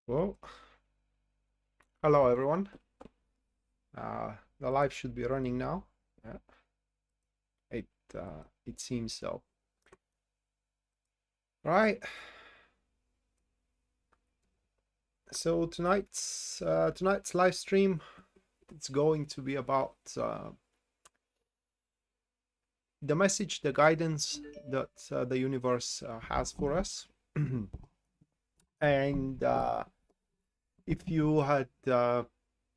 Well, hello everyone. The live should be running now. Yeah, it seems so. Right. So tonight's live stream, it's going to be about the message, the guidance that the universe has for us. And if you had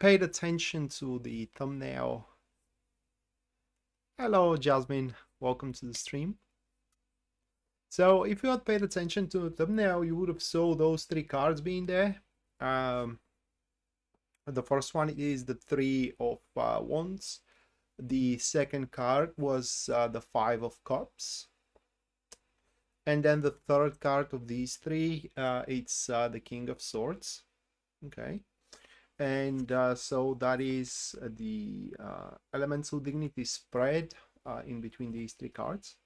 paid attention to the thumbnail, hello Jasmine, welcome to the stream. So if you had paid attention to the thumbnail, you would have saw those three cards being there. The first one is the Three of Wands. The second card was the Five of Cups. And then the third card of these three, it's the King of Swords. Okay. And so that is the elemental dignity spread in between these three cards.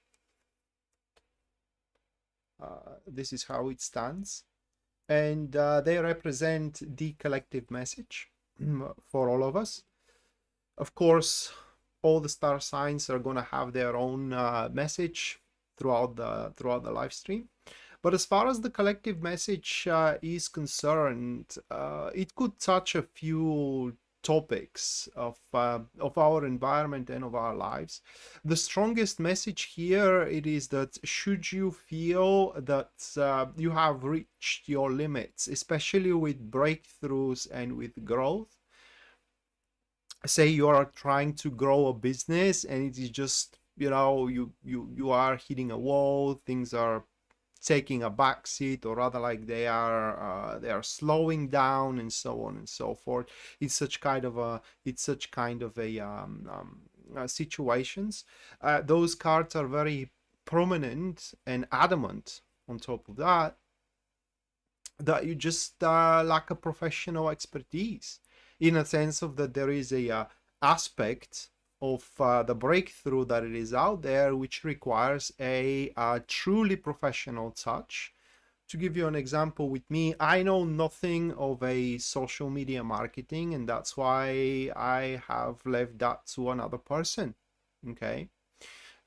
This is how it stands, and they represent the collective message for all of us. Of course, all the star signs are going to have their own message throughout the live stream, but as far as the collective message is concerned, it could touch a few topics of our environment and of our lives. The strongest message here, it is that should you feel that you have reached your limits, especially with breakthroughs and with growth, say you are trying to grow a business and it is just, you know, you are hitting a wall, things are taking a back seat, or rather like they are slowing down, and so on and so forth. It's such kind of a situations. Those cards are very prominent and adamant on top of that, that you just lack a professional expertise, in a sense of that there is a aspect of the breakthrough that it is out there which requires a truly professional touch. To give you an example, with me, I know nothing of a social media marketing, and that's why I have left that to another person. Okay.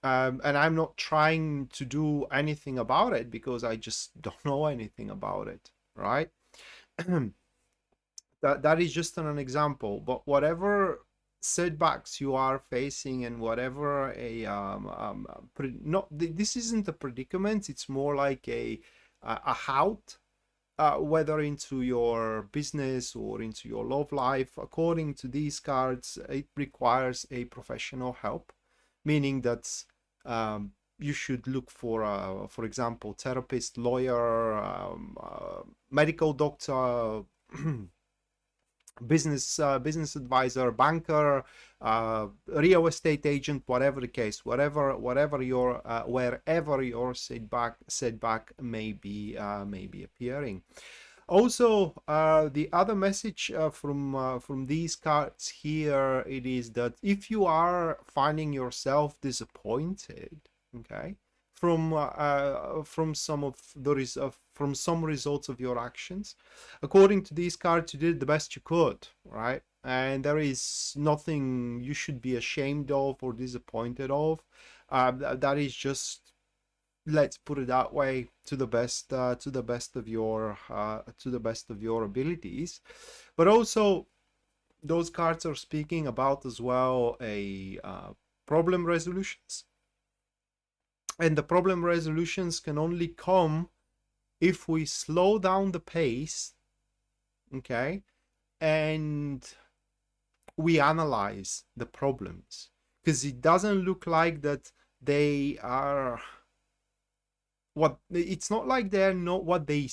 And I'm not trying to do anything about it because I just don't know anything about it, right? That is just an example. But whatever setbacks you are facing, and whatever this isn't a predicament, it's more like a halt, whether into your business or into your love life. According to these cards, it requires a professional help, meaning that you should look for example, therapist, lawyer, medical doctor, business advisor, banker, real estate agent, whatever the case, wherever your setback may be appearing. Also, the other message from these cards here, it is that if you are finding yourself disappointed, okay, from some of from some results of your actions, according to these cards, you did the best you could, right? And there is nothing you should be ashamed of or disappointed of. That is just, let's put it that way, to the best of your abilities. But also, those cards are speaking about as well a problem resolutions, and the problem resolutions can only come if we slow down the pace, okay, and we analyze the problems, because it doesn't look like that they are what, it's not like they're not what they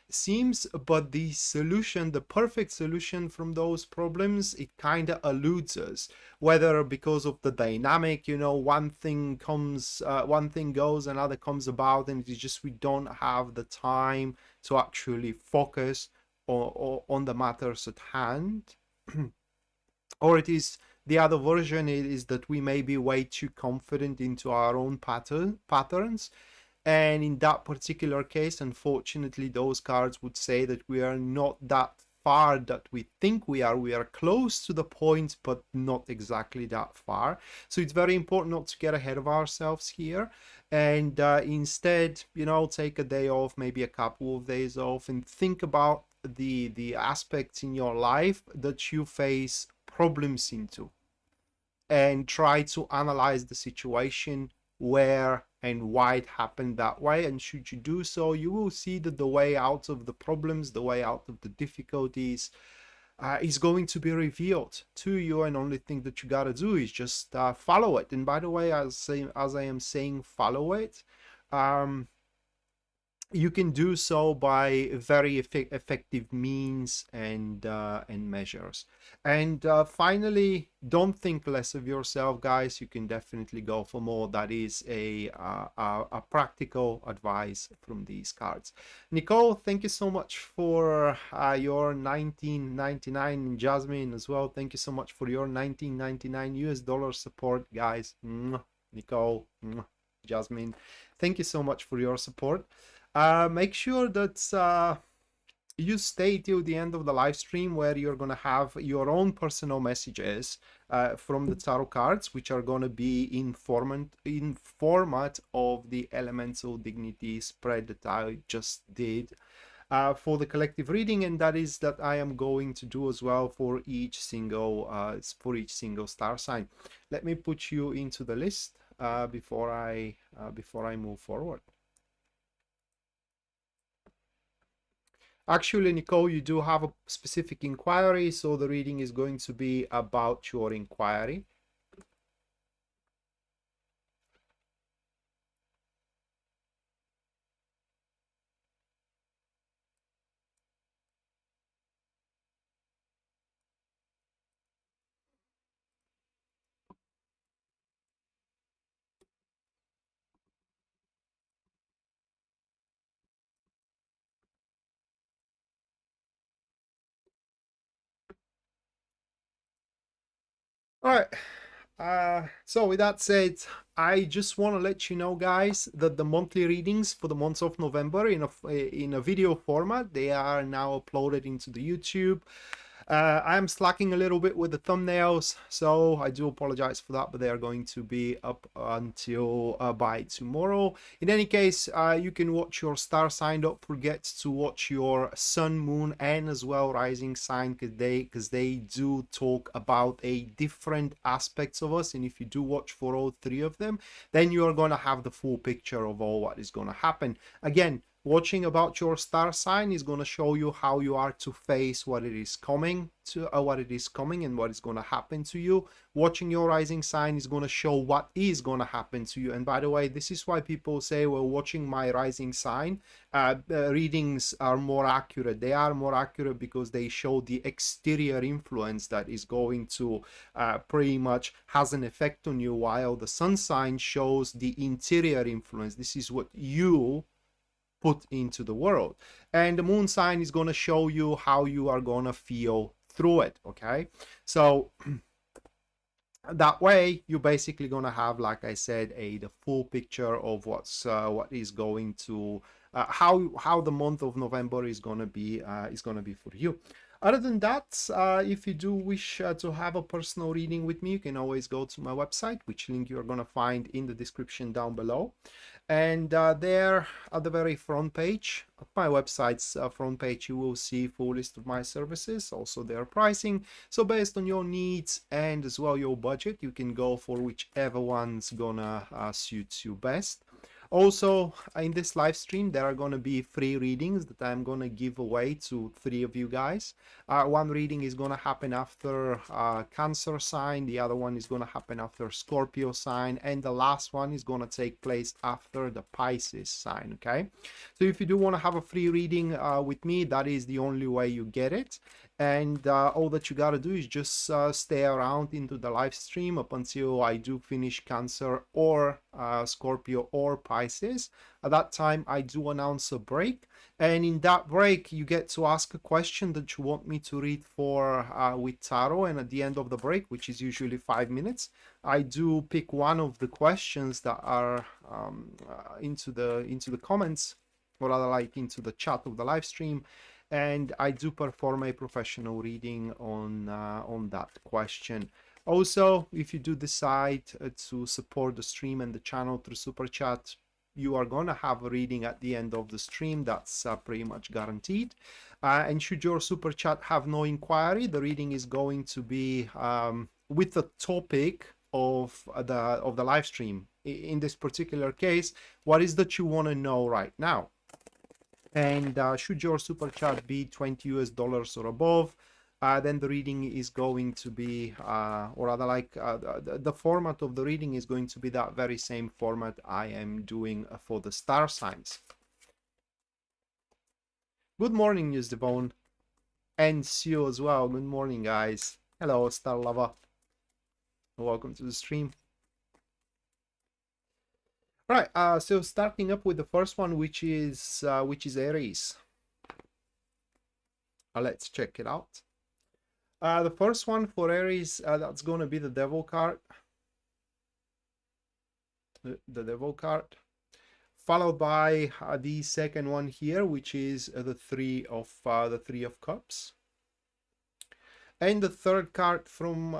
seems, but the solution, the perfect solution from those problems, it kind of eludes us, whether because of the dynamic, you know, one thing goes, another comes about, and it's just we don't have the time to actually focus on the matters at hand. Or it is the other version, is that we may be way too confident into our own patterns, And in that particular case, unfortunately, those cards would say that we are not that far that we think we are. We are close to the point, but not exactly that far. So it's very important not to get ahead of ourselves here, and instead, you know, take a day off, maybe a couple of days off, and think about the aspects in your life that you face problems into, and try to analyze the situation, where and why it happened that way. And should you do so, you will see that the way out of the problems, the way out of the difficulties, is going to be revealed to you. And only thing that you gotta do is just follow it. And by the way, as I am saying follow it, you can do so by very effective means and measures. And finally, don't think less of yourself, guys. You can definitely go for more. That is a practical advice from these cards. Nicole, thank you so much for your 1999. Jasmine as well, thank you so much for your 1999 US dollar support, guys. Nicole, Jasmine, thank you so much for your support. Make sure that you stay till the end of the live stream, where you're going to have your own personal messages from the tarot cards, which are going to be in format of the elemental dignity spread that I just did for the collective reading, and that is that I am going to do as well for each single star sign. Let me put you into the list before I move forward. Actually, Nicole, you do have a specific inquiry, so the reading is going to be about your inquiry. All right. So with that said, I just want to let you know, guys, that the monthly readings for the month of November in a video format, they are now uploaded into the YouTube. I'm slacking a little bit with the thumbnails, so I do apologize for that, but they are going to be up until by tomorrow. In any case, you can watch your star sign. Don't forget to watch your sun, moon, and as well rising sign, because they do talk about a different aspects of us. And if you do watch for all three of them, then you are going to have the full picture of all what is going to happen. Again, watching about your star sign is going to show you how you are to face what it is coming and what is going to happen to you. Watching your rising sign is going to show what is going to happen to you. And by the way, this is why people say, well, watching my rising sign readings are more accurate. They are more accurate because they show the exterior influence that is going to pretty much has an effect on you, while the sun sign shows the interior influence. This is what you put into the world, and the moon sign is going to show you how you are going to feel through it. Okay, so that way you're basically going to have, like I said, the full picture of what is going to how the month of November is going to be for you. Other than that, if you do wish to have a personal reading with me, you can always go to my website, which link you're going to find in the description down below. And there at the very front page, at my website's front page, you will see full list of my services, also their pricing. So based on your needs and as well your budget, you can go for whichever one's gonna suit you best. Also, in this live stream, there are going to be free readings that I'm going to give away to 3 of you guys. One reading is going to happen after Cancer sign, the other one is going to happen after Scorpio sign, and the last one is going to take place after the Pisces sign, okay? So if you do want to have a free reading with me, that is the only way you get it. And all that you gotta do is just stay around into the live stream up until I do finish Cancer or Scorpio or Pisces. At that time, I do announce a break, and in that break, you get to ask a question that you want me to read for with tarot. And at the end of the break, which is usually 5 minutes, I do pick one of the questions that are into the comments, or rather like into the chat of the live stream, and I do perform a professional reading on that question. Also, if you do decide to support the stream and the channel through Super Chat, you are going to have a reading at the end of the stream. That's pretty much guaranteed. And should your Super Chat have no inquiry, the reading is going to be with the topic of the live stream. In this particular case, what is that you want to know right now? And should your super chat be $20 or above, then the reading is going to be, or rather like the format of the reading is going to be that very same format I am doing for the star signs. Good morning, News Devon, and Sue as well. Good morning, guys. Hello, Star Lover. Welcome to the stream. Right, so starting up with the first one, which is Aries. Let's check it out. The first one for Aries, that's going to be the Devil card. The Devil card, followed by the second one here, which is the Three of Cups. And the third card from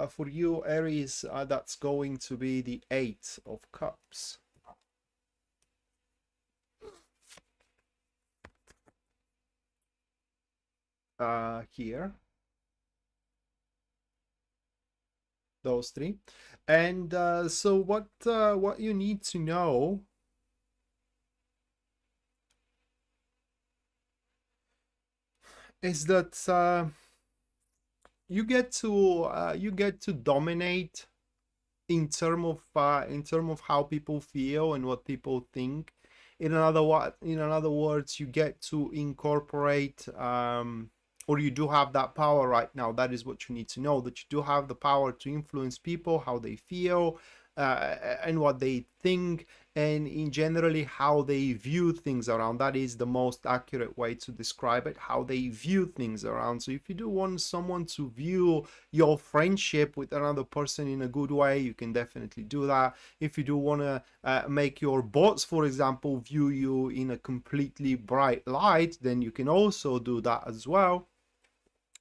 for you, Aries, that's going to be the Eight of Cups. Here, those three. And so what you need to know is that you get to dominate in terms of how people feel and what people think. In other words, you get to incorporate, or you do have that power right now. That is what you need to know, that you do have the power to influence people, how they feel, and what they think, and in generally how they view things around. That is the most accurate way to describe it, how they view things around. So if you do want someone to view your friendship with another person in a good way, you can definitely do that. If you do want to make your boss, for example, view you in a completely bright light, then you can also do that as well.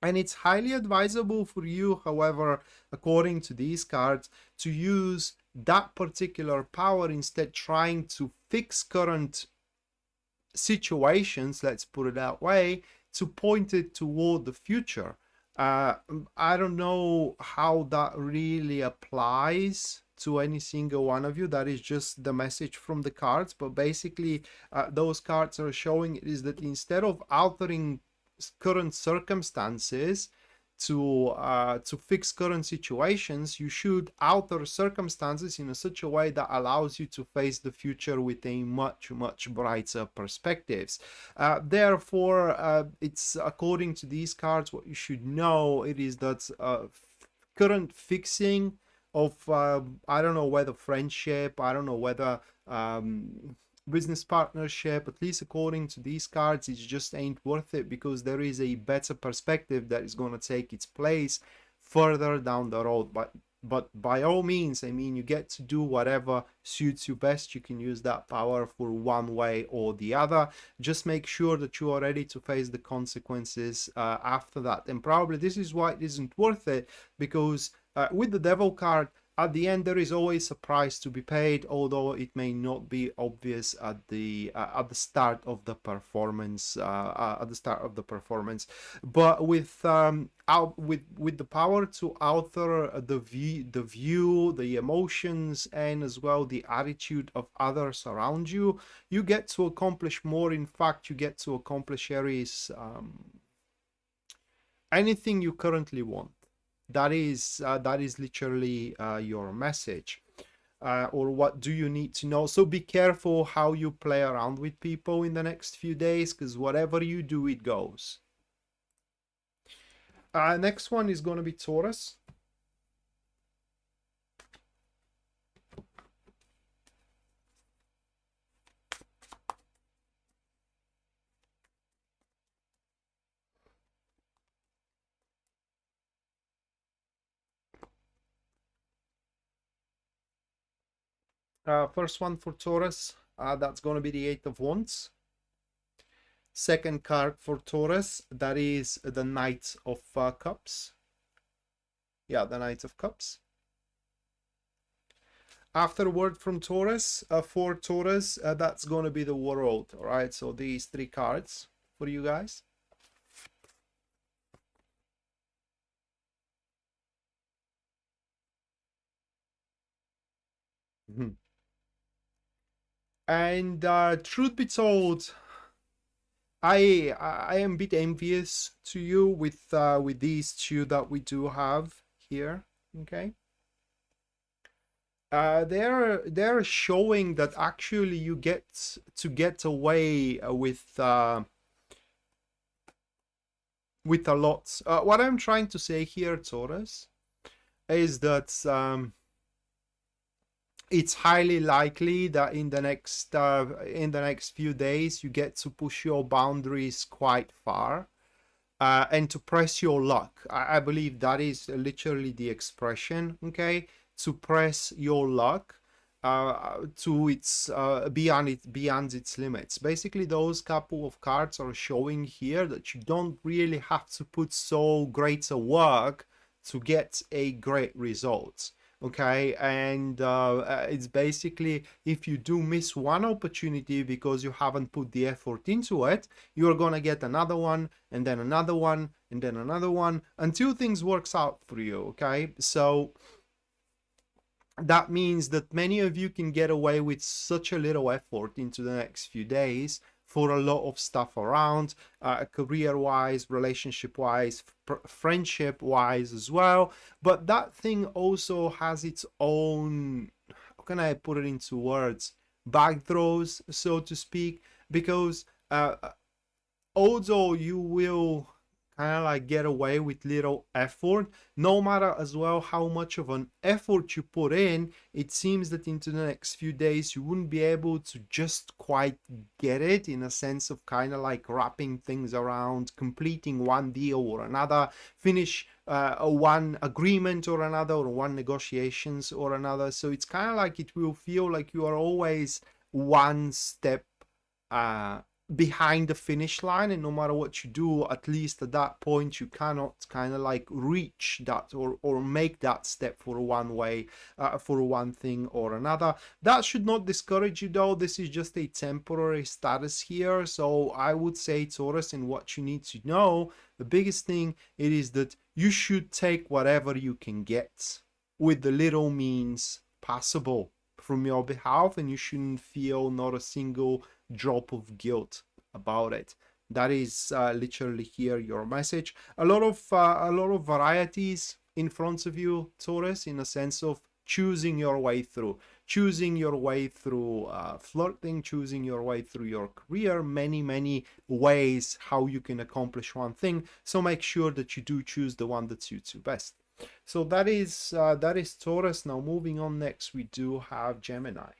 And it's highly advisable for you, however, according to these cards, to use that particular power instead trying to fix current situations, let's put it that way, to point it toward the future. I don't know how that really applies to any single one of you. That is just the message from the cards, but basically those cards are showing is that instead of altering current circumstances to fix current situations, you should alter circumstances in such a way that allows you to face the future with a much brighter perspectives. Therefore, it's according to these cards, what you should know it is that current fixing of I don't know whether friendship, I don't know whether business partnership, at least according to these cards, it just ain't worth it, because there is a better perspective that is going to take its place further down the road. But by all means, I mean, you get to do whatever suits you best. You can use that power for one way or the other. Just make sure that you are ready to face the consequences after that. And probably this is why it isn't worth it, because with the Devil card, at the end, there is always a price to be paid, although it may not be obvious at the start of the performance. But with the power to alter the view, the emotions, and as well the attitude of others around you, you get to accomplish more. In fact, you get to accomplish, Aries, anything you currently want. That is literally your message, or what do you need to know. So be careful how you play around with people in the next few days, because whatever you do, it goes. Next one is going to be Taurus. First one for Taurus, that's going to be the Eight of Wands. Second card for Taurus, that is the Knight of Cups. Yeah, the Knight of Cups. After word from Taurus, for Taurus, that's going to be the World. All right, so these three cards for you guys. And truth be told, I am a bit envious to you with these two that we do have here. Okay. They're showing that actually you get to get away with a lot. What I'm trying to say here, Taurus, is that it's highly likely that in the next few days you get to push your boundaries quite far, and to press your luck. I believe that is literally the expression. Okay, to press your luck to its beyond its limits. Basically, those couple of cards are showing here that you don't really have to put so great a work to get a great result. Okay, and it's basically, if you do miss one opportunity because you haven't put the effort into it, you're gonna get another one, and then another one, and then another one, until things works out for you. Okay, so that means that many of you can get away with such a little effort into the next few days for a lot of stuff around, career-wise, relationship-wise, friendship-wise as well. But that thing also has its own, how can I put it into words, backthrows, so to speak, because although you will kind of like get away with little effort, no matter as well how much of an effort you put in, it seems that into the next few days you wouldn't be able to just quite get it, in a sense of kind of like wrapping things around, completing one deal or another, finish one agreement or another, or one negotiations or another. So it's kind of like it will feel like you are always one step behind the finish line, and no matter what you do, at least at that point you cannot kind of like reach that or make that step for one way, for one thing or another. That should not discourage you though. This is just a temporary status here. So I would say, Taurus, and what you need to know, the biggest thing, it is that you should take whatever you can get with the little means possible from your behalf, and you shouldn't feel not a single drop of guilt about it. That is literally here your message. A lot of varieties in front of you, Taurus, in a sense of choosing your way through, flirting, choosing your way through your career, many ways how you can accomplish one thing. So make sure that you do choose the one that suits you best. So that is Taurus. Now moving on, next we do have Gemini.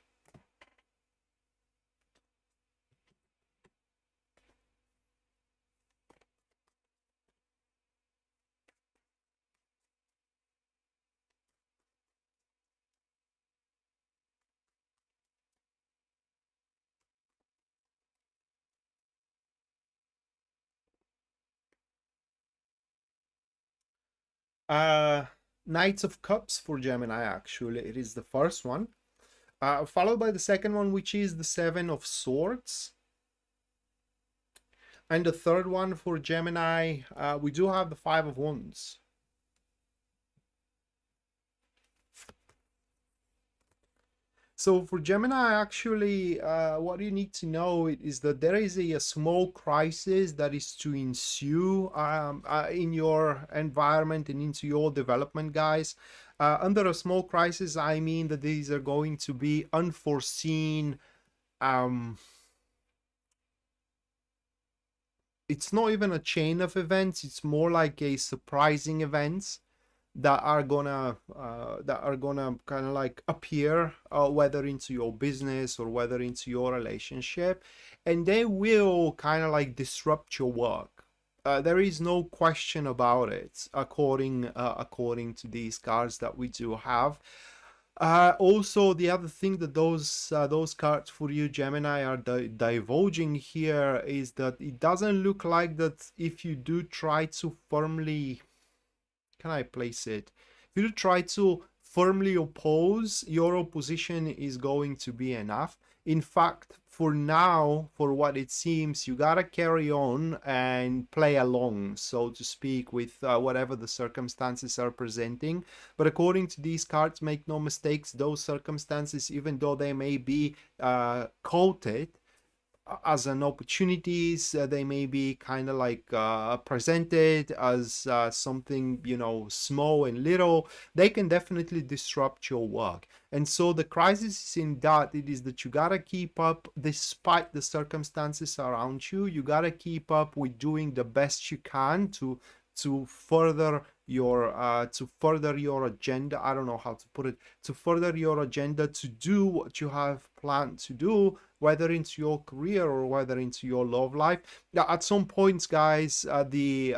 Knights of Cups for Gemini, actually. It is the first one. Followed by the second one, which is the Seven of Swords. And the third one for Gemini, we do have the Five of Wands. So for Gemini, actually, what you need to know is that there is a small crisis that is to ensue in your environment and into your development, guys. Under a small crisis, I mean that these are going to be unforeseen it's not even a chain of events, it's more like a surprising events that are gonna kind of like appear, whether into your business or whether into your relationship, and they will kind of like disrupt your work. There is no question about it, according to these cards that we do have. Also, the other thing that those cards for you, Gemini, are divulging here is that it doesn't look like that if you do try to firmly, can I place it? If you try to firmly oppose, your opposition is going to be enough. In fact, for now, for what it seems, you gotta carry on and play along, so to speak, with whatever the circumstances are presenting. But according to these cards, make no mistakes, those circumstances, even though they may be quoted as an opportunities, they may be kind of like presented as something, you know, small and little. They can definitely disrupt your work. And so the crisis is in that it is that you gotta keep up despite the circumstances around you. You gotta keep up with doing the best you can to further your agenda. I don't know how to put it. To further your agenda, to do what you have planned to do, whether into your career or whether into your love life. Now, at some points, guys, the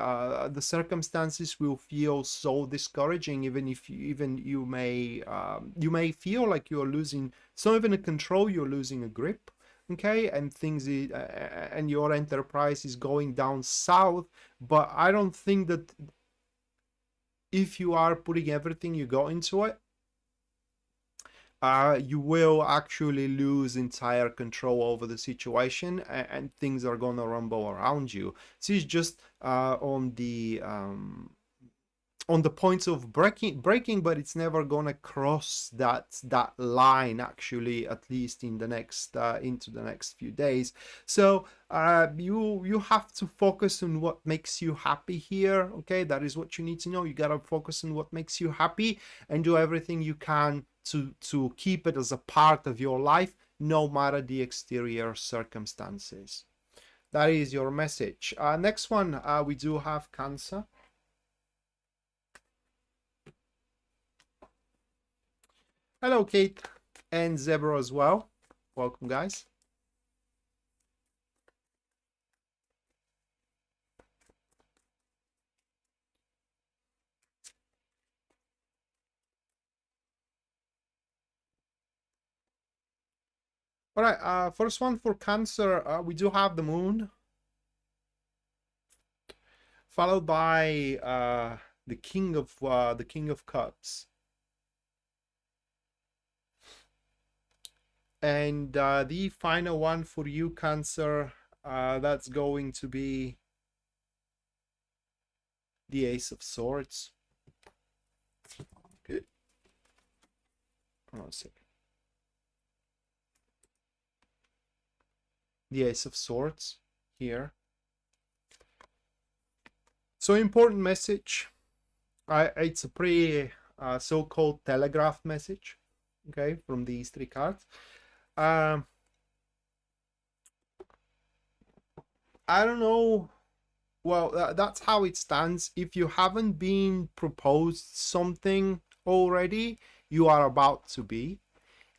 circumstances will feel so discouraging, even if you may feel like you're losing. It's not even a control, you're losing a grip. Okay, and and your enterprise is going down south. But I don't think that if you are putting everything you got into it, you will actually lose entire control over the situation, and things are gonna rumble around you. So it's just on the points of breaking, but it's never gonna cross that line, actually, at least in the next into the next few days. So you have to focus on what makes you happy here. Okay, that is what you need to know. You gotta focus on what makes you happy and do everything you can to keep it as a part of your life, no matter the exterior circumstances. That is your message. Next one, we do have Cancer. Hello, Kate, and Zebra as well. Welcome, guys. All right, first one for Cancer, we do have the Moon, followed by the King of Cups. And the final one for you, Cancer, that's going to be the Ace of Swords. Okay. Hold on a second. The Ace of Swords here. So important message. It's a pretty so-called telegraph message, okay, from these three cards. I don't know. Well, that's how it stands. If you haven't been proposed something already, you are about to be.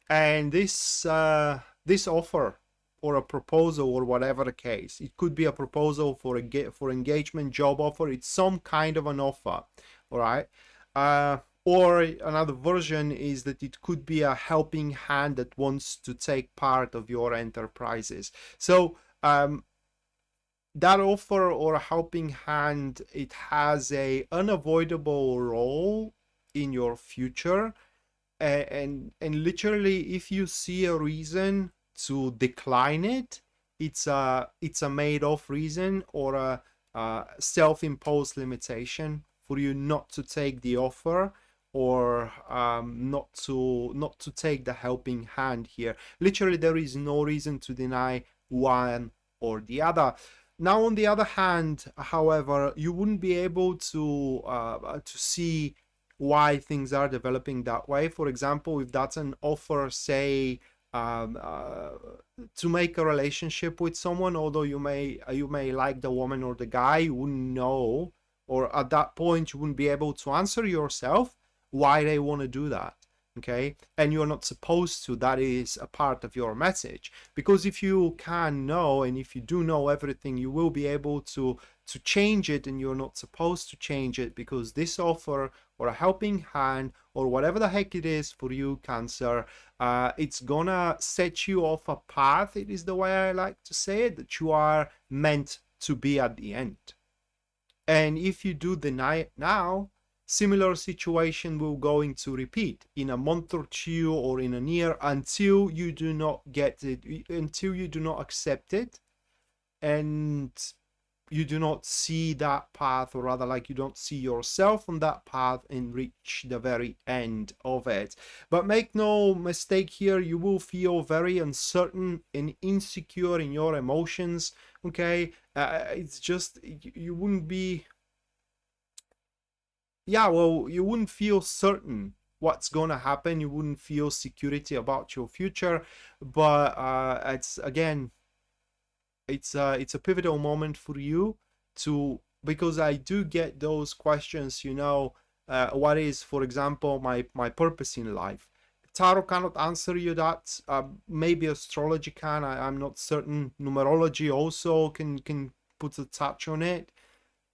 And this offer or a proposal or whatever the case, it could be a proposal for engagement, job offer. It's some kind of an offer, all right? Or another version is that it could be a helping hand that wants to take part of your enterprises. So that offer or a helping hand, it has a unavoidable role in your future, and literally, if you see a reason to decline it, it's a made-off reason or a self-imposed limitation for you not to take the offer, or not to take the helping hand here. Literally, there is no reason to deny one or the other. Now, on the other hand, however, you wouldn't be able to see why things are developing that way. For example, if that's an offer, say, um, uh, to make a relationship with someone. Although you may like the woman or the guy, you wouldn't know, or at that point you wouldn't be able to answer yourself why they want to do that. Okay, and you're not supposed to. That is a part of your message, because if you can know, and if you do know everything, you will be able to change it, and you're not supposed to change it, because this offer or a helping hand or whatever the heck it is for you, Cancer, it's gonna set you off a path. It is the way I like to say it, that you are meant to be at the end. And if you do deny it now, similar situation will going to repeat in a month or two or in a year, until you do not get it, until you do not accept it, and you do not see that path, or rather, like, you don't see yourself on that path and reach the very end of it. But make no mistake here, you will feel very uncertain and insecure in your emotions. Okay, it's just you wouldn't be, yeah, well, you wouldn't feel certain what's gonna happen. You wouldn't feel security about your future. But it's, again, it's a pivotal moment for you to, because I do get those questions, what is, for example, my purpose in life. Tarot cannot answer you that. Maybe astrology can. I'm not certain. Numerology also can put a touch on it.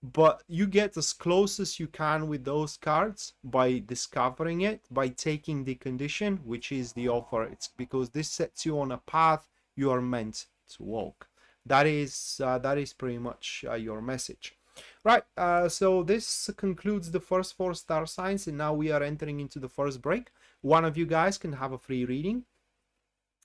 But you get as close as you can with those cards by discovering it, by taking the condition, which is the offer. It's because this sets you on a path you are meant to walk. That is pretty much your message. Right, so this concludes the first 4 star signs, and now we are entering into the first break. One of you guys can have a free reading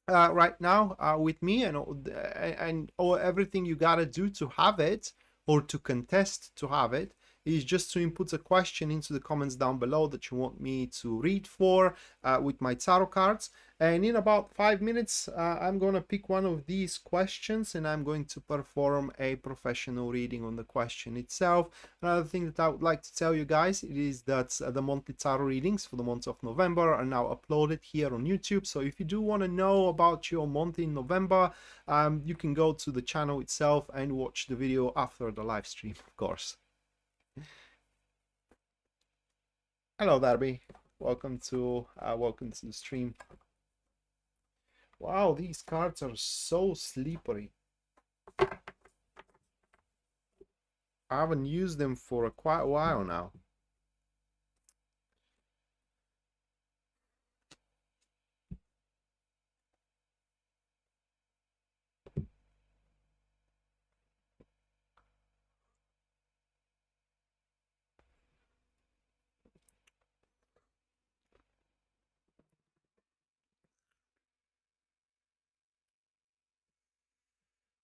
right now with me, and everything you gotta do to have it, or to contest to have it, is just to input a question into the comments down below that you want me to read for with my tarot cards. And in about 5 minutes, I'm going to pick one of these questions, and I'm going to perform a professional reading on the question itself. Another thing that I would like to tell you guys is that the monthly tarot readings for the month of November are now uploaded here on YouTube. So if you do want to know about your month in November, you can go to the channel itself and watch the video after the live stream, of course. Hello, Darby. Welcome to the stream. Wow, these cards are so slippery. I haven't used them for quite a while now.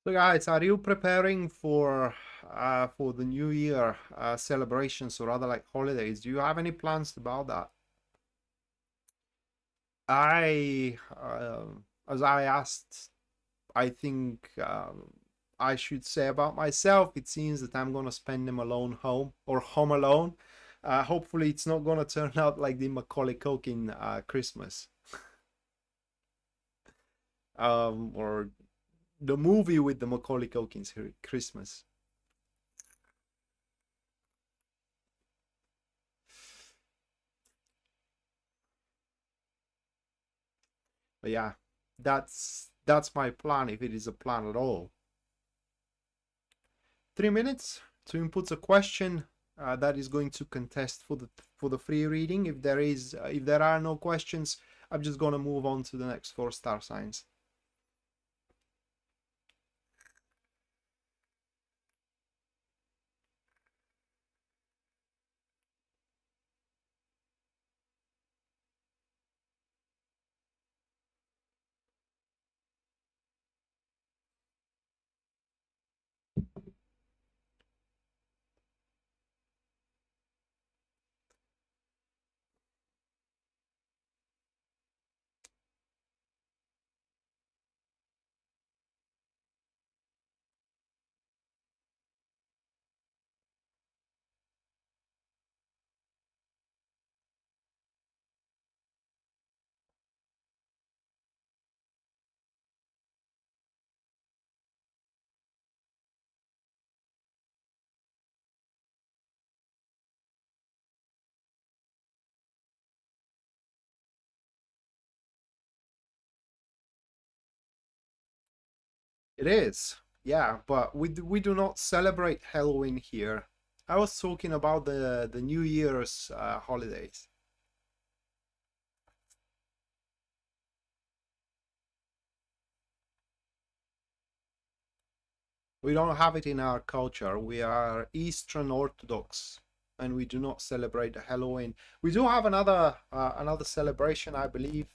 So guys, are you preparing for the New Year celebrations, or rather like holidays? Do you have any plans about that? As I asked, I think I should say about myself, it seems that I'm gonna spend them alone home, or home alone. Hopefully it's not gonna turn out like the Macaulay Culkin Christmas. Or the movie with the Macaulay Culkin's Christmas. But yeah, that's my plan, if it is a plan at all. 3 minutes to input a question that is going to contest for the free reading. If there are no questions, I'm just gonna move on to the next 4 star signs. It is, yeah, but we do not celebrate Halloween here. I was talking about the New Year's holidays. We don't have it in our culture. We are Eastern Orthodox, and we do not celebrate the Halloween. We do have another celebration, I believe.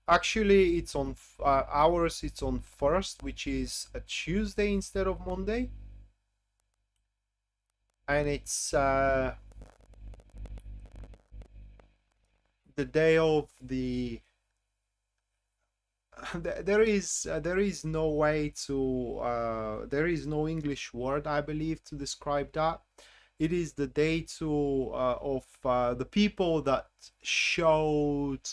Actually, it's on ours. It's on first, which is a Tuesday instead of Monday, and it's the day of the. There is no way to there is no English word, I believe, to describe that. It is the day to of the people that showed,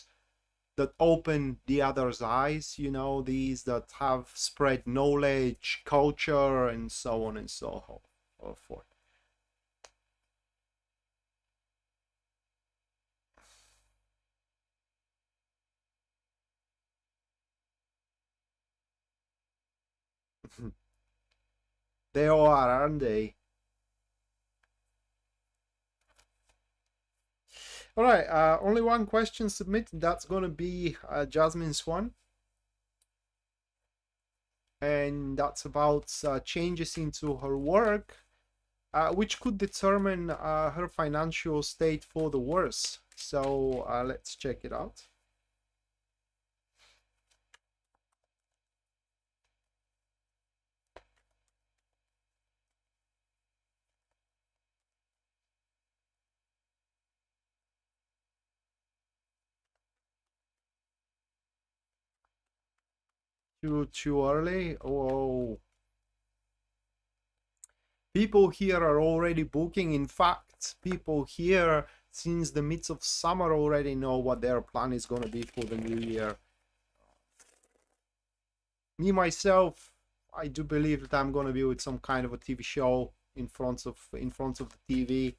that open the other's eyes, you know, these that have spread knowledge, culture, and so on and so forth. They all are, aren't they? All right, only one question submitted. That's going to be Jasmine's one. And that's about changes into her work, which could determine her financial state for the worse. So let's check it out. Too early? Oh, people here are already booking. In fact, people here since the midst of summer already know what their plan is going to be for the new year. Me myself, I do believe that I'm going to be with some kind of a TV show in front of the TV.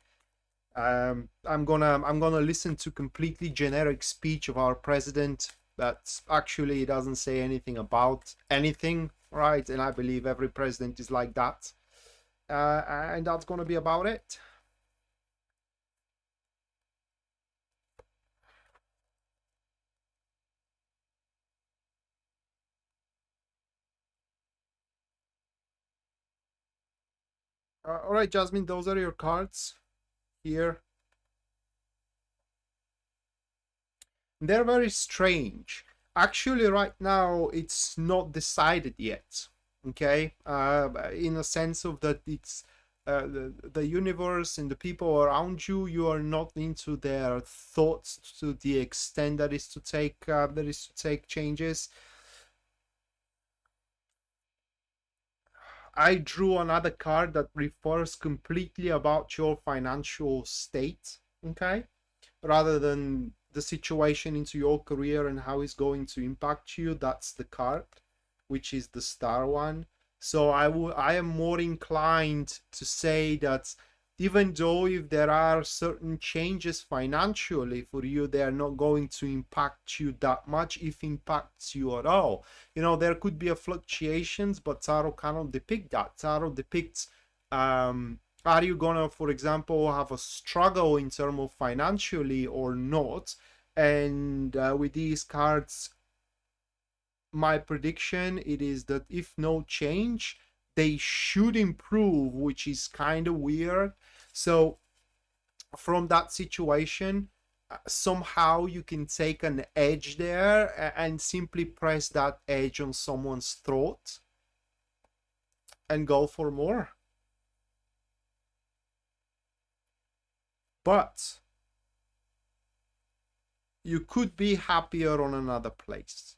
I'm gonna listen to completely generic speech of our president that actually doesn't say anything about anything, right? And I believe every president is like that. And that's gonna be about it. All right, Jasmine, those are your cards here. They're very strange. Actually, right now, it's not decided yet. Okay, in a sense of that it's the universe and the people around you. You are not into their thoughts to the extent that is to take changes. I drew another card that refers completely about your financial state. Okay, rather than the situation into your career and how it's going to impact you. That's the card, which is the star one. So I am more inclined to say that even though if there are certain changes financially for you, they are not going to impact you that much, if impacts you at all. You know, there could be a fluctuations, but tarot cannot depict that. Tarot depicts are you gonna, for example, have a struggle in terms of financially or not? And with these cards, my prediction it is that if no change, they should improve, which is kind of weird. So from that situation, somehow you can take an edge there and simply press that edge on someone's throat and go for more. But you could be happier on another place.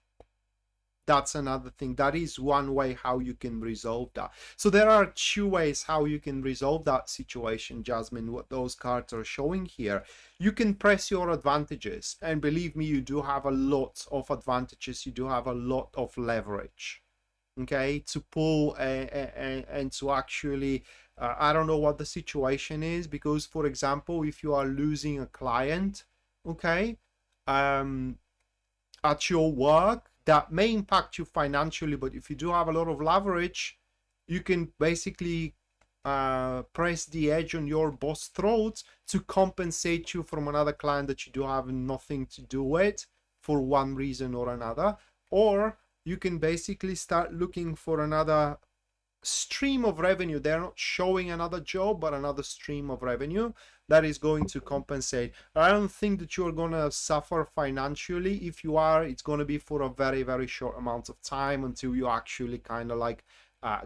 That's another thing. That is one way how you can resolve that. So there are two ways how you can resolve that situation, Jasmine, what those cards are showing here. You can press your advantages, and believe me, you do have a lot of advantages. You do have a lot of leverage. okay, to pull and to actually, I don't know what the situation is, because for example, if you are losing a client, okay, at your work, that may impact you financially, but if you do have a lot of leverage, you can basically press the edge on your boss throat to compensate you from another client that you do have nothing to do with for one reason or another. Or you can basically start looking for another stream of revenue. They're not showing another job, but another stream of revenue that is going to compensate. I don't think that you're going to suffer financially. If you are, it's going to be for a very, very short amount of time until you actually kind of like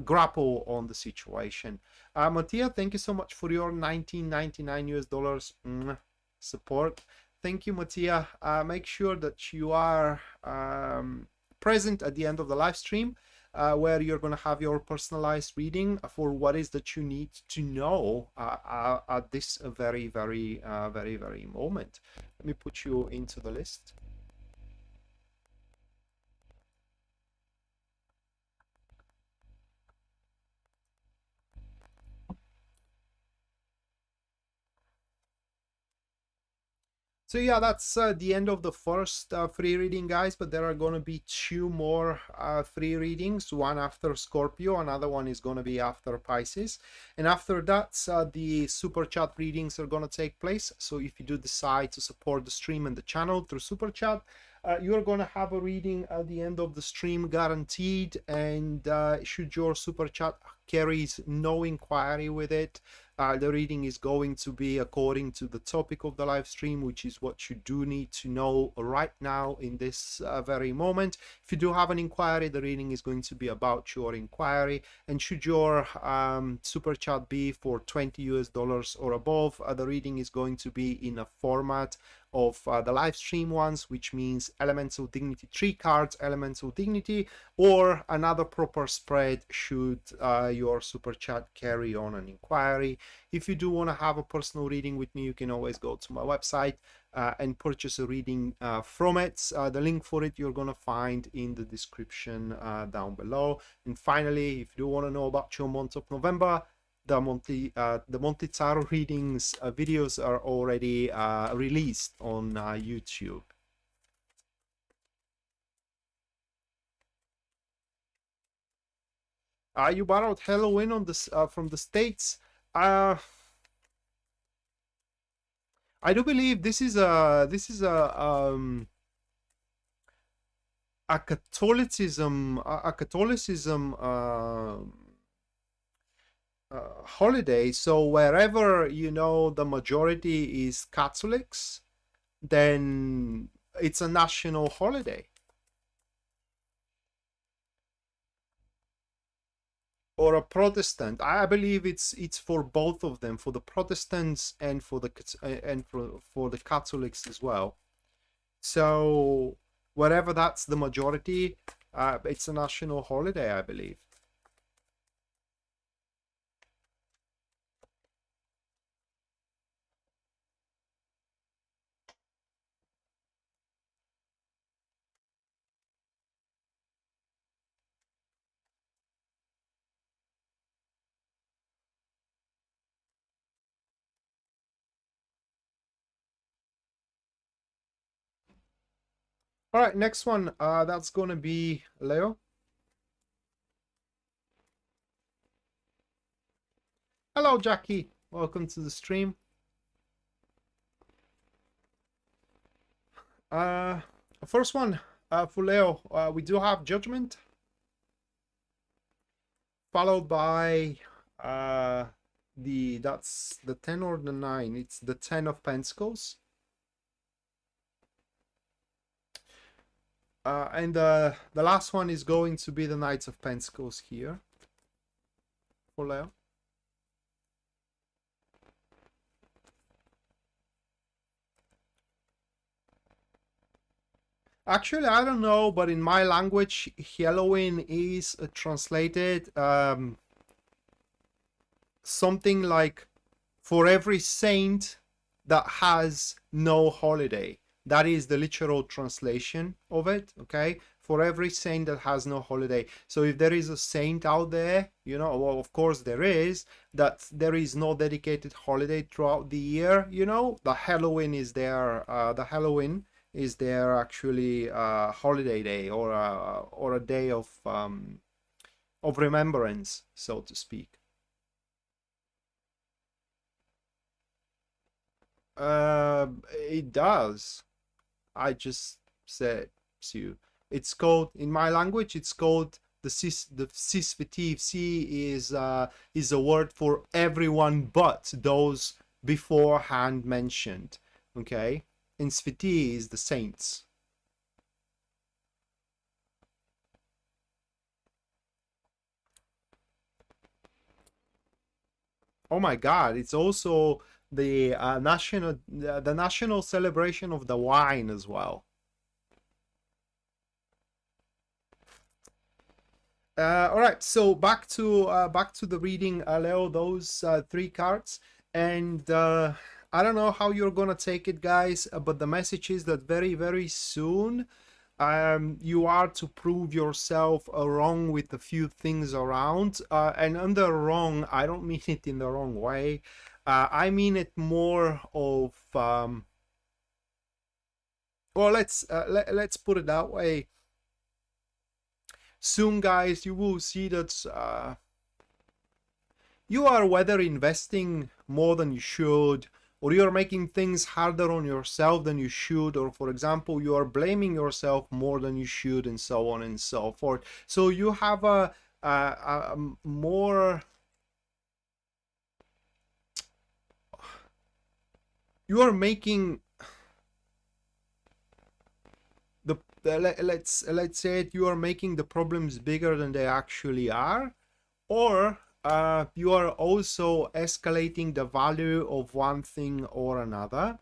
grapple on the situation. Mattia, thank you so much for your 1999 US dollars support. Thank you, Mattia. Make sure that you are present at the end of the live stream, where you're going to have your personalized reading for what is that you need to know at this very, very, very moment. Let me put you into the list. So yeah, that's the end of the first free reading, guys, but there are going to be two more free readings, one after Scorpio, another one is going to be after Pisces, and after that the super chat readings are going to take place. So if you do decide to support the stream and the channel through super chat, you're going to have a reading at the end of the stream guaranteed, and should your super chat carries no inquiry with it, the reading is going to be according to the topic of the live stream, which is what you do need to know right now in this very moment. If you do have an inquiry, the reading is going to be about your inquiry, and should your super chat be for 20 US dollars or above, the reading is going to be in a format of the live stream ones, which means Elements of Dignity 3 cards, Elements of Dignity, or another proper spread should your super chat carry on an inquiry. If you do want to have a personal reading with me, you can always go to my website and purchase a reading from it. The link for it you're going to find in the description down below. And finally, if you do want to know about your month of November, the monthly tarot readings videos are already released on YouTube. You borrowed Halloween on this from the States. I do believe this is a Catholicism holiday. So wherever the majority is Catholics, then it's a national holiday. Or a Protestant. I believe it's for both of them, for the Protestants and for the Catholics as well. So wherever that's the majority, it's a national holiday, I believe. All right, next one. That's gonna be Leo. Hello, Jackie. Welcome to the stream. First one for Leo. We do have Judgment, followed by that's the 10 or the 9. It's the 10 of Pentacles. And the last one is going to be the Knights of Pentacles here for Leo. Actually, I don't know, but in my language, Halloween is translated something like for every saint that has no holiday. That is the literal translation of it, okay? for every saint that has no holiday. So if there is a saint out there, you know, well, of course there is, that there is no dedicated holiday throughout the year, you know, the Halloween is their actually holiday day, or a day of remembrance, so to speak. It does. I just said to you. It's called, in my language, it's called the cis-fetieve. C is a word for everyone but those beforehand mentioned. Okay, and Sveti is the saints. Oh my God! It's also the national celebration of the wine as well. All right, so back to the reading, Leo. Those three cards, and I don't know how you're gonna take it, guys, but the message is that very, very soon, you are to prove yourself wrong with a few things around, and under wrong, I don't mean it in the wrong way. I mean it more of well, let's put it that way. Soon, guys, you will see that you are whether investing more than you should, or you are making things harder on yourself than you should, or for example, you are blaming yourself more than you should, and so on and so forth. So you have a more, you are making let's say it, you are making the problems bigger than they actually are, or you are also escalating the value of one thing or another.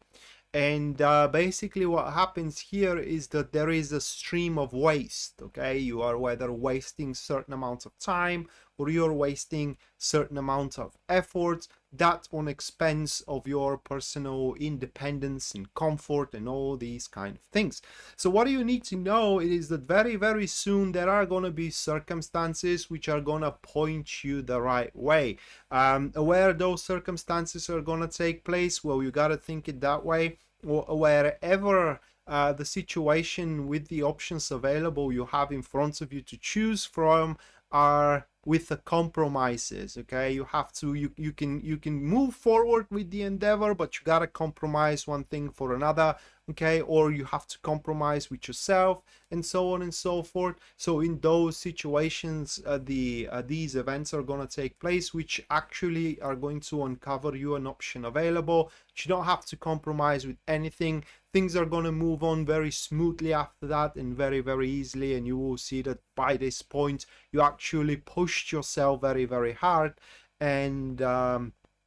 And basically what happens here is that there is a stream of waste. Okay, you are whether wasting certain amounts of time, or you're wasting certain amounts of effort, that on expense of your personal independence and comfort and all these kind of things. So what you need to know is that very, very soon there are going to be circumstances which are going to point you the right way. Where those circumstances are going to take place, well, you got to think it that way. Wherever the situation with the options available you have in front of you to choose from are with the compromises. Okay, you have to, you can move forward with the endeavor, but you gotta compromise one thing for another. Okay, or you have to compromise with yourself, and so on and so forth. So in those situations, these events are going to take place, which actually are going to uncover you an option available. You don't have to compromise with anything. Things are going to move on very smoothly after that, and very, very easily, and you will see that by this point you actually pushed yourself very, very hard. And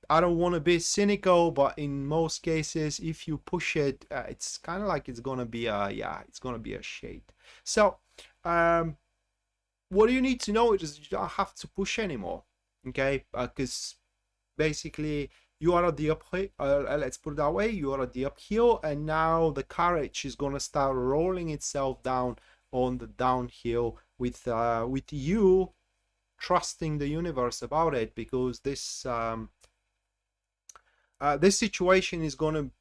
I don't want to be cynical, but in most cases, if you push it, it's kind of like it's gonna be it's gonna be a shade. So what you need to know is you don't have to push anymore. Okay, because basically you are at the uphill, let's put it that way, you are at the uphill, and now the carriage is gonna start rolling itself down on the downhill with you trusting the universe about it, because this situation is gonna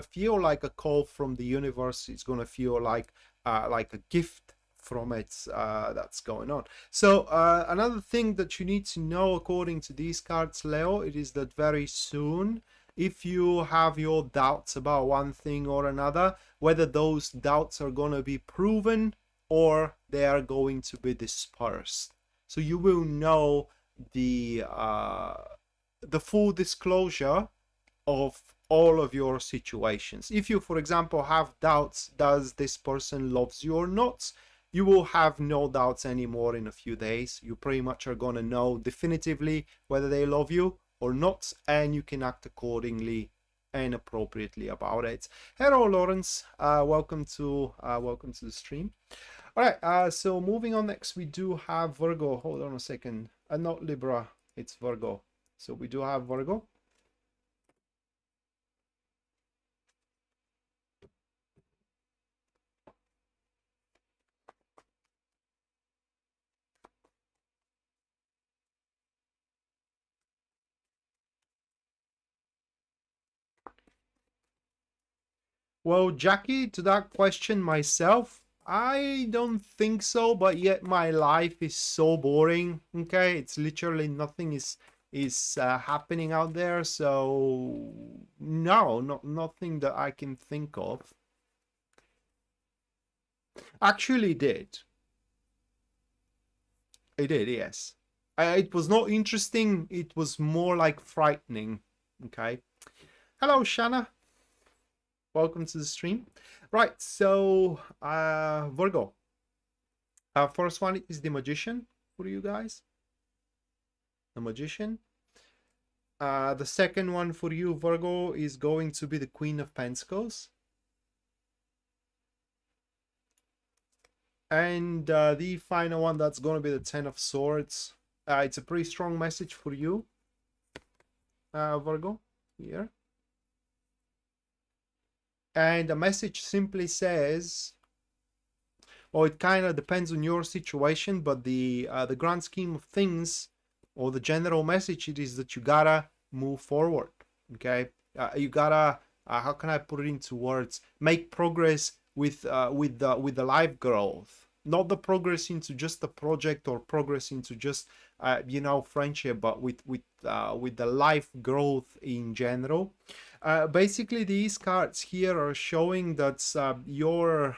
feel like a call from the universe. It's gonna feel like a gift from it that's going on. So another thing that you need to know, according to these cards, Leo, it is that very soon, if you have your doubts about one thing or another, whether those doubts are going to be proven or they are going to be dispersed. So you will know the full disclosure of all of your situations. If you, for example, have doubts, does this person loves you or not, you will have no doubts anymore in a few days. You pretty much are going to know definitively whether they love you or not, and you can act accordingly and appropriately about it. Hello, Lawrence. Welcome to the stream. All right. So moving on, next we do have Virgo. Hold on a second. Not Libra. It's Virgo. So we do have Virgo. Well, Jackie, to that question myself, I don't think so, but yet my life is so boring. Okay, it's literally nothing is happening out there, so no, nothing that I can think of. Actually, it did, yes. It was not interesting. It was more like frightening. Okay. Hello, Shanna. Welcome to the stream. Right, so Virgo. First one is the Magician for you guys. The Magician. The second one for you, Virgo, is going to be the Queen of Pentacles. And the final one, that's going to be the Ten of Swords. It's a pretty strong message for you, Virgo, here. And the message simply says, well, it kind of depends on your situation, but the grand scheme of things, or the general message, it is that you gotta move forward. Okay, you gotta how can I put it into words? Make progress with the life growth, not the progress into just a project or progress into just friendship, but with the life growth in general. Basically, these cards here are showing that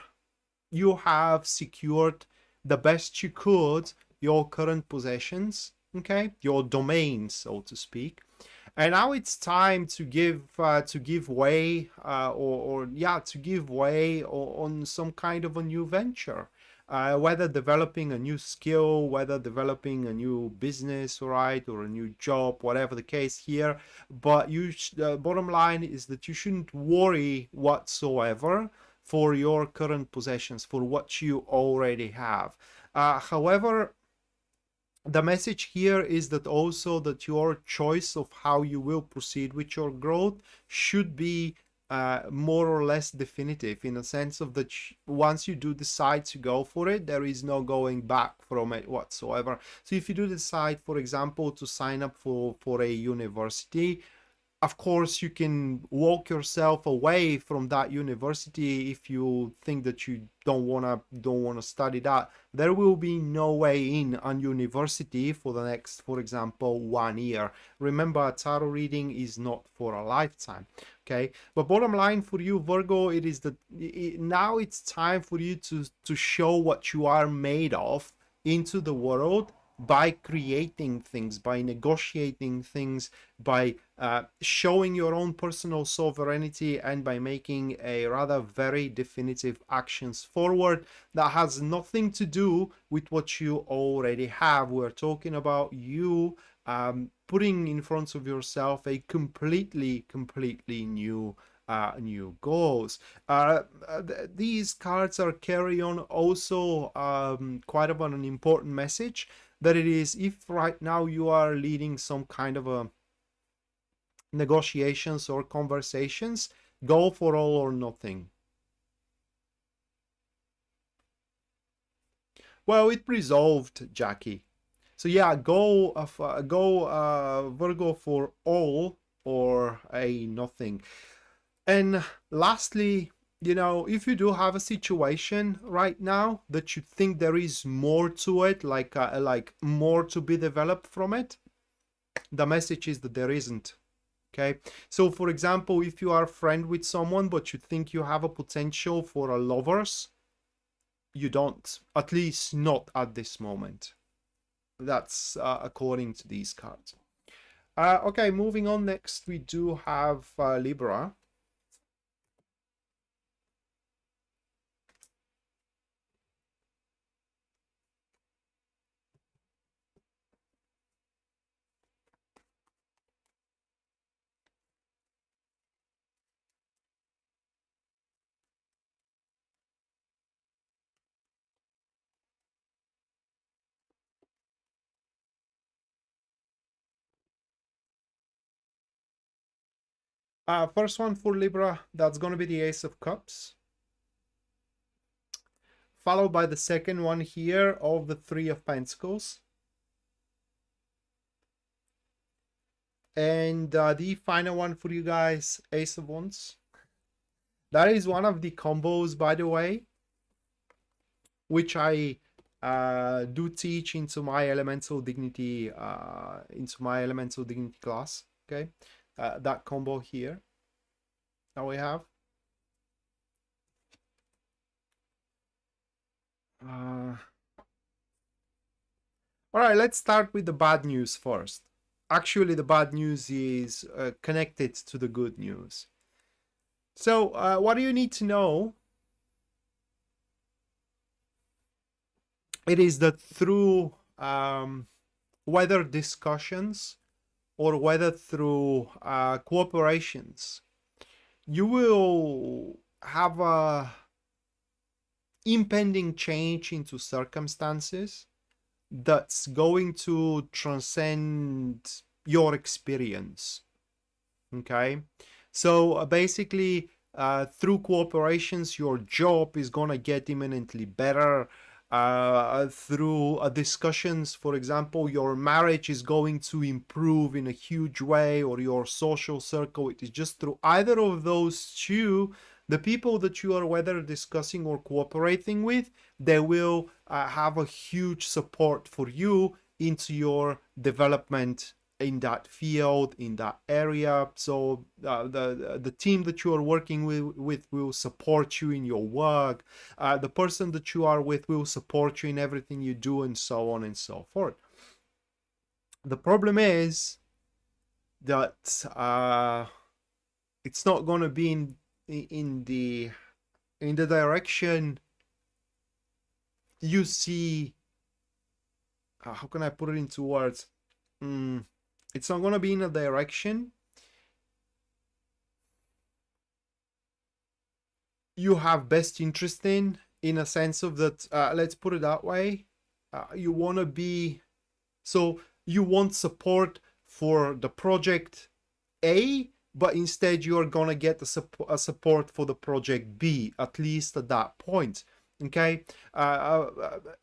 you have secured the best you could your current possessions, okay, your domain, so to speak, and now it's time to give way, to give way on some kind of a new venture, whether developing a new skill, whether developing a new business, right, or a new job, whatever the case here. But the bottom line is that you shouldn't worry whatsoever for your current possessions, for what you already have. However, the message here is that also that your choice of how you will proceed with your growth should be more or less definitive, in a sense of that once you do decide to go for it, there is no going back from it whatsoever. So if you do decide, for example, to sign up for a university, of course you can walk yourself away from that university if you think that you don't want to study that. There will be no way in on university for the next, for example, 1 year. Remember, a tarot reading is not for a lifetime. Okay, but bottom line for you, Virgo, it is that now it's time for you to show what you are made of into the world, by creating things, by negotiating things, by showing your own personal sovereignty, and by making a rather very definitive actions forward that has nothing to do with what you already have. We're talking about you putting in front of yourself a completely new new goals. These cards are carry on also quite of an important message, that it is, if right now you are leading some kind of a negotiations or conversations, go for all or nothing. Well, it resolved, Jackie. So yeah, go Virgo, for all or a nothing. And lastly, if you do have a situation right now that you think there is more to it, like more to be developed from it, the message is that there isn't. Okay, so for example, if you are a friend with someone but you think you have a potential for a lovers, you don't, at least not at this moment. That's according to these cards. Okay, moving on. Next we do have Libra. First one for Libra, that's going to be the Ace of Cups, followed by the second one here of the Three of Pentacles, and the final one for you guys, Ace of Wands. That is one of the combos, by the way, which I do teach into my elemental dignity class. Okay, that combo here that we have. All right, let's start with the bad news first. Actually, the bad news is connected to the good news. So, what do you need to know? It is that through whether discussions or whether through cooperations, you will have a impending change into circumstances that's going to transcend your experience. Okay, so basically through cooperations your job is gonna get imminently better. Through discussions, for example, your marriage is going to improve in a huge way, or your social circle. It is just through either of those two, the people that you are whether discussing or cooperating with, they will have a huge support for you into your development in that field, in that area. So the team that you are working with will support you in your work. The person that you are with will support you in everything you do, and so on and so forth. The problem is that it's not going to be in the direction you see. How can I put it into words? It's not going to be in a direction you have best interest in a sense of that. Let's put it that way. You want to be, so you want support for the project A, but instead you're going to get a support for the project B, at least at that point. Okay,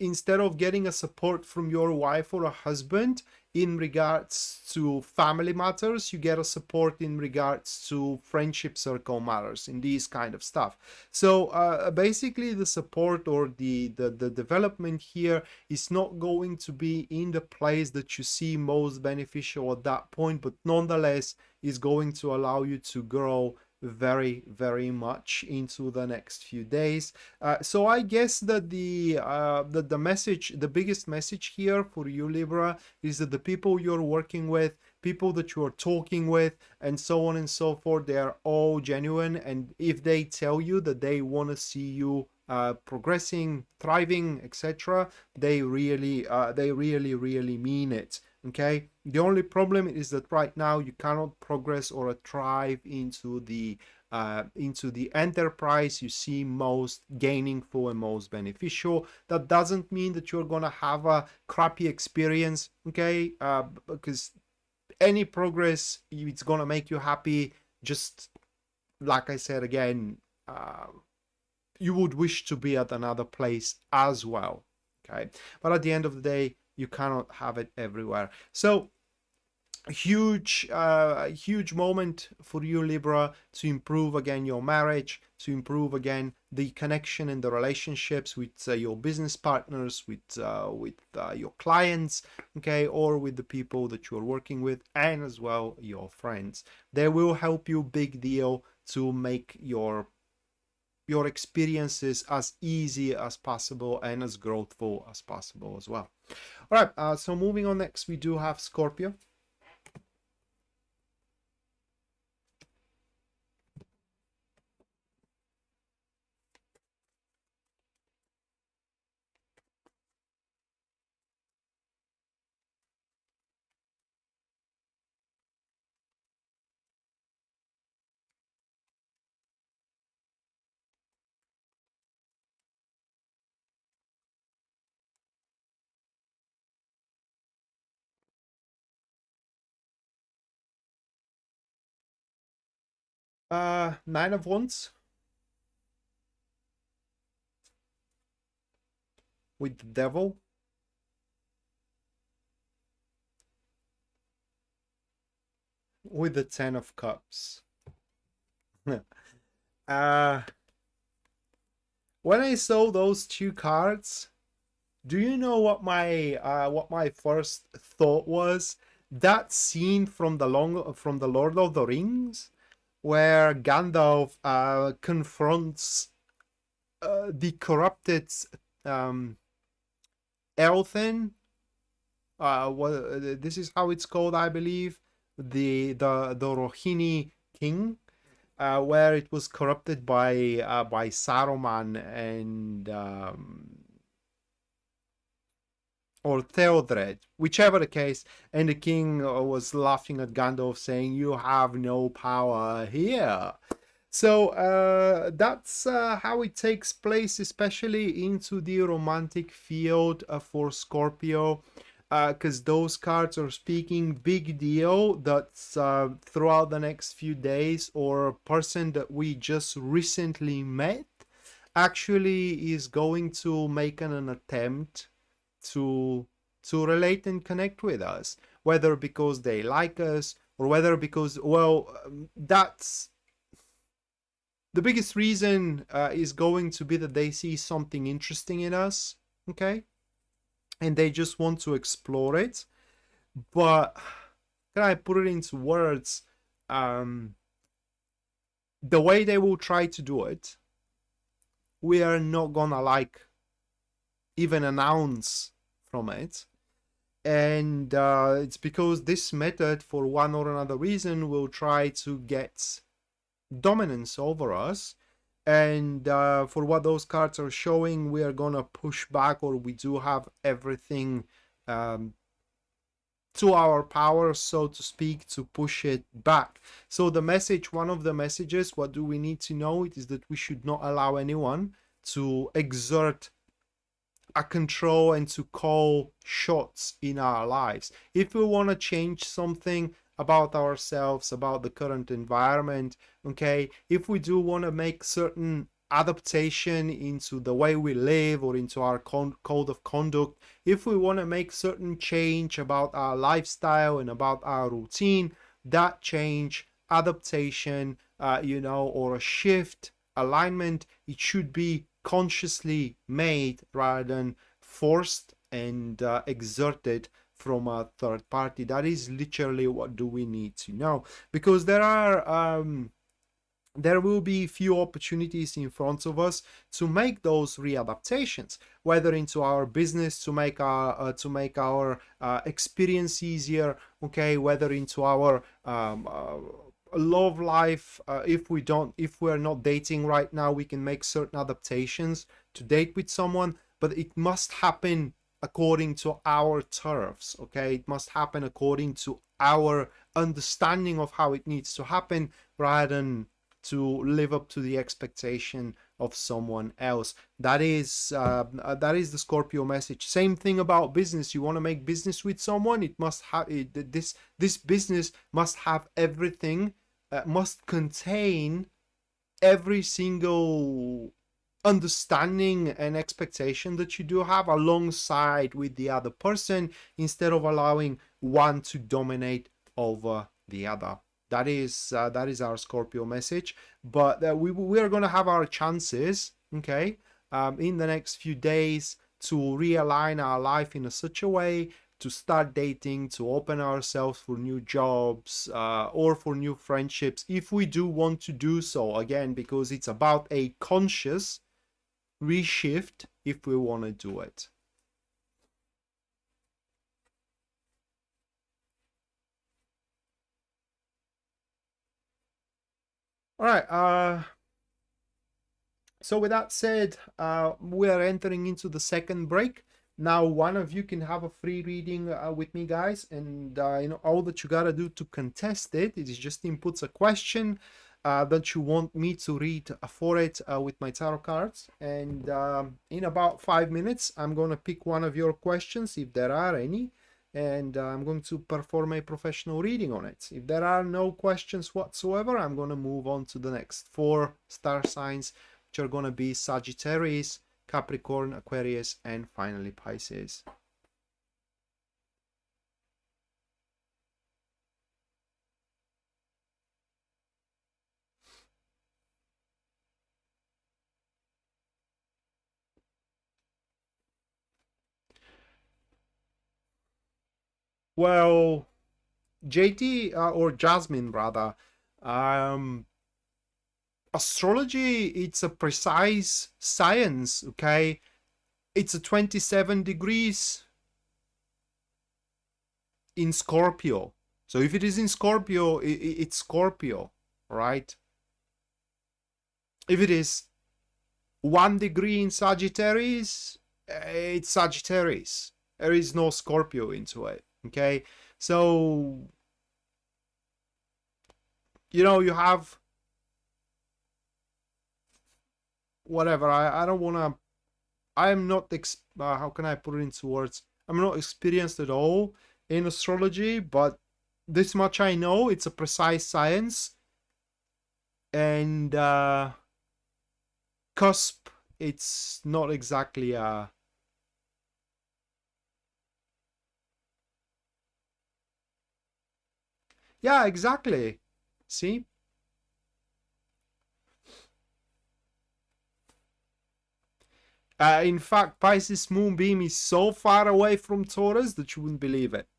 instead of getting a support from your wife or a husband in regards to family matters, you get a support in regards to friendship circle matters, in these kind of stuff. So basically the support or the development here is not going to be in the place that you see most beneficial at that point, but nonetheless is going to allow you to grow very, very much into the next few days. So I guess that the message, the biggest message here for you, Libra, is that the people you're working with, people that you are talking with, and so on and so forth, they are all genuine. And if they tell you that they want to see you progressing, thriving, etc., they really mean it. Okay, the only problem is that right now you cannot progress or thrive into the enterprise you see most gainingful and most beneficial. That doesn't mean that you're gonna have a crappy experience, okay? Because any progress, it's gonna make you happy. Just like I said again, you would wish to be at another place as well, okay? But at the end of the day, you cannot have it everywhere. So huge moment for you, Libra, to improve again your marriage, to improve again the connection and the relationships with your business partners, with your clients, okay, or with the people that you're working with, and as well your friends. They will help you big deal to make your experiences as easy as possible and as growthful as possible as well. All right, so moving on, next we do have Scorpio. Nine of Wands with the Devil. With the Ten of Cups. Uh, when I saw those two cards, do you know what my first thought was? That scene from the Lord of the Rings, where Gandalf confronts the corrupted um, Elthen. This is how it's called, I believe. The Rohini king, where it was corrupted by Saruman and or Theodred, whichever the case, and the king was laughing at Gandalf, saying, "You have no power here." So that's how it takes place, especially into the romantic field for Scorpio, because those cards are speaking big deal that's throughout the next few days, or a person that we just recently met actually is going to make an attempt to relate and connect with us, whether because they like us or whether because, well, that's the biggest reason is going to be that they see something interesting in us, okay, and they just want to explore it. But can I put it into words? The way they will try to do it, we are not gonna like even an ounce from it. And it's because this method, for one or another reason, will try to get dominance over us. And for what those cards are showing, we are gonna push back, or we do have everything to our power, so to speak, to push it back. So the message, one of the messages, what do we need to know? It is that we should not allow anyone to exert a control and to call shots in our lives. If we want to change something about ourselves, about the current environment, okay, if we do want to make certain adaptation into the way we live or into our code of conduct, if we want to make certain change about our lifestyle and about our routine, that change, adaptation, or a shift, alignment, it should be consciously made rather than forced and exerted from a third party. That is literally what do we need to know, because there will be few opportunities in front of us to make those readaptations, whether into our business, to make our experience easier, okay, whether into our love life. If we're not dating right now, we can make certain adaptations to date with someone, but it must happen according to our turfs, okay? It must happen according to our understanding of how it needs to happen, rather than to live up to the expectation of someone else. That is the Scorpio message. Same thing about business. You want to make business with someone, it must have this business must have everything, must contain every single understanding and expectation that you do have alongside with the other person, instead of allowing one to dominate over the other. That is our Scorpio message. But we are going to have our chances, okay, in the next few days, to realign our life in such a way, to start dating, to open ourselves for new jobs, or for new friendships, if we do want to do so, again, because it's about a conscious reshift if we want to do it. All right. So with that said, we are entering into the second break. Now, one of you can have a free reading with me, guys, and all that you gotta do to contest it is just inputs a question that you want me to read for it with my tarot cards. And in about 5 minutes, I'm gonna pick one of your questions, if there are any, and I'm going to perform a professional reading on it. If there are no questions whatsoever, I'm going to move on to the next 4 star signs, which are going to be Sagittarius, Capricorn, Aquarius, and finally Pisces. Well, JT or Jasmine rather, um, astrology, it's a precise science, okay? It's a 27 degrees in Scorpio. So if it is in Scorpio, it's Scorpio, right? If it is 1 degree in Sagittarius, it's Sagittarius. There is no Scorpio into it, okay? So, you know, you have whatever. I don't want to, I'm not, how can I put it into words? I'm not experienced at all in astrology, but this much I know, it's a precise science. And cusp, it's not exactly a... Yeah, exactly. See? In fact, Pisces moonbeam is so far away from Taurus that you wouldn't believe it.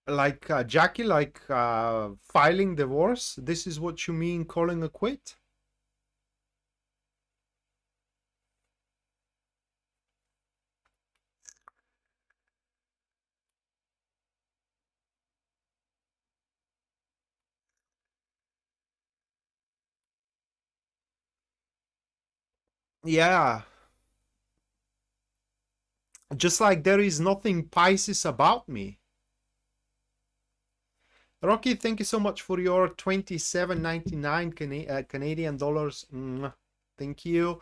Like Jackie, like filing divorce. This is what you mean calling a quit? Yeah. Just like there is nothing Pisces about me. Rocky, thank you so much for your 27.99 Canadian dollars. Thank you.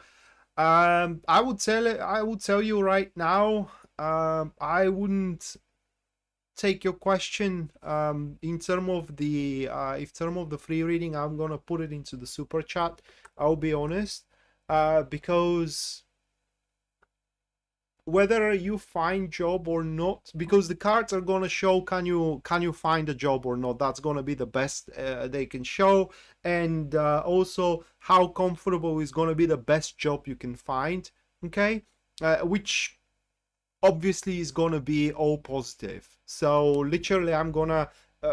I would tell you right now, I wouldn't take your question in term of the if term of the free reading. I'm gonna put it into the super chat. I'll be honest, because whether you find job or not, because the cards are gonna show can you find a job or not. That's gonna be the best they can show, and also how comfortable is gonna be the best job you can find. Okay, which obviously is gonna be all positive. So literally, I'm gonna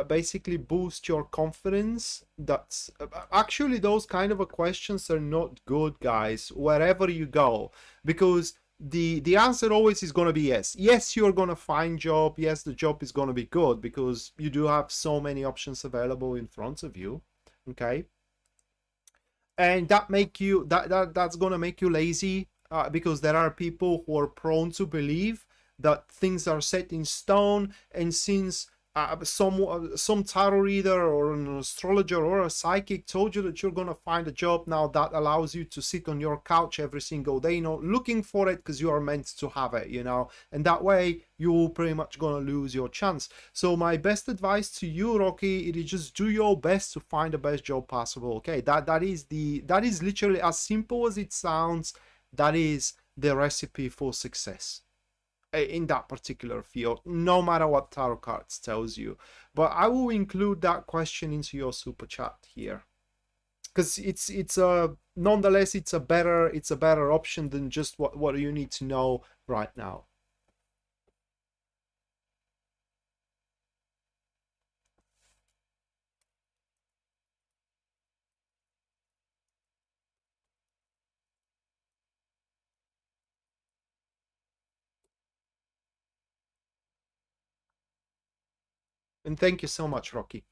basically boost your confidence. That's actually, those kind of questions are not good, guys, wherever you go, because the answer always is going to be yes. Yes, you're going to find job. Yes, the job is going to be good because you do have so many options available in front of you. Okay, and that's going to make you lazy, because there are people who are prone to believe that things are set in stone. And since some tarot reader or an astrologer or a psychic told you that you're gonna find a job, now that allows you to sit on your couch every single day, looking for it because you are meant to have it, and that way you're pretty much gonna lose your chance. So my best advice to you, Rocky, it is just do your best to find the best job possible. Okay, that is literally as simple as it sounds. That is the recipe for success in that particular field, no matter what tarot cards tells you. But I will include that question into your super chat here, because it's a nonetheless it's a better option than just what you need to know right now. And thank you so much, Rocky.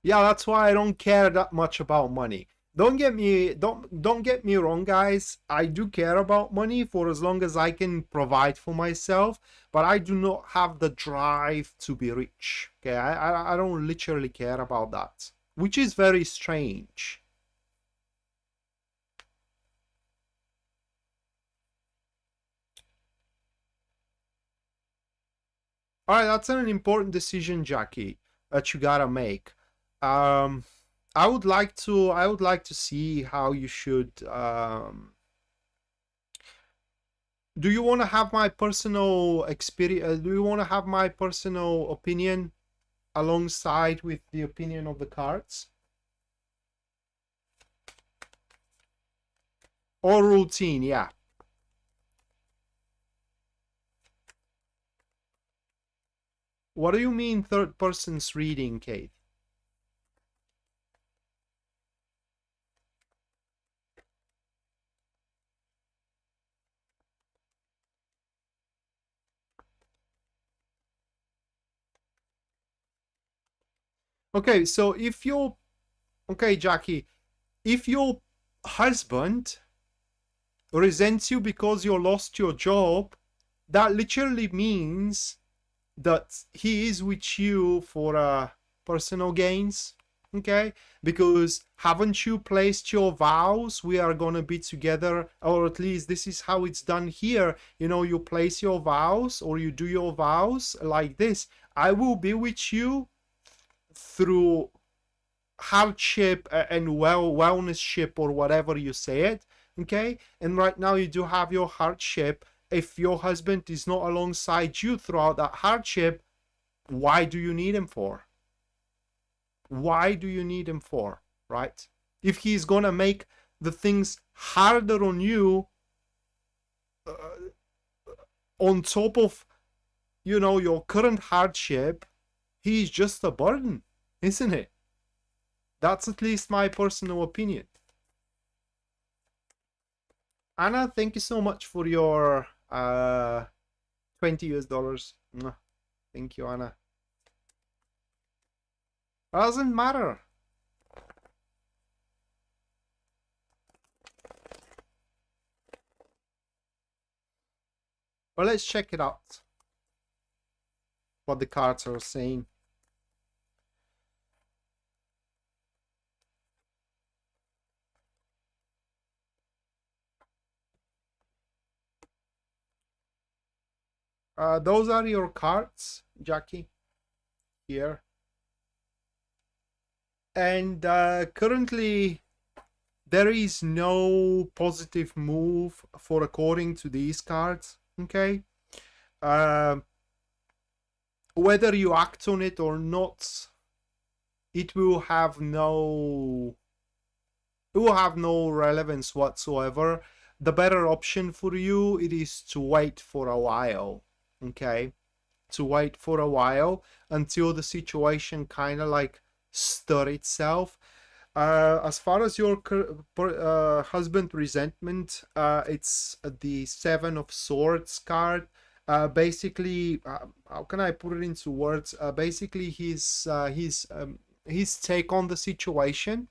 Yeah, that's why I don't care that much about money. Don't get me wrong, guys. I do care about money for as long as I can provide for myself, but I do not have the drive to be rich. Okay, I don't literally care about that, which is very strange. All right, that's an important decision, Jackie, that you gotta make. I would like to see how you should. Do you want to have my personal experience? Do you want to have my personal opinion alongside with the opinion of the cards? Or routine, yeah. What do you mean third person's reading, Kate? Okay, so if you're okay, Jackie, if your husband resents you because you lost your job, that literally means that he is with you for personal gains. Okay, because haven't you placed your vows? We are gonna be together, or at least this is how it's done here. You know, you place your vows or you do your vows like this: I will be with you through hardship and wellnesship, or whatever you say it. Okay, and right now you do have your hardship. If your husband is not alongside you throughout that hardship, why do you need him for? Why do you need him for, right? If he's gonna make the things harder on you, on top of, you know, your current hardship, he's just a burden, isn't it? That's at least my personal opinion. Anna, thank you so much for your $20 US. Thank you, Anna. Doesn't matter. Well, let's check it out. What the cards are saying. Those are your cards, Jackie, here. And currently, there is no positive move for according to these cards, okay? Whether you act on it or not, it will have no relevance whatsoever. The better option for you, it is to wait for a while, okay? To wait for a while until the situation kind of like stir itself. As far as your husband resentment, it's the Seven of Swords card. Basically, how can I put it into words? Basically, his take on the situation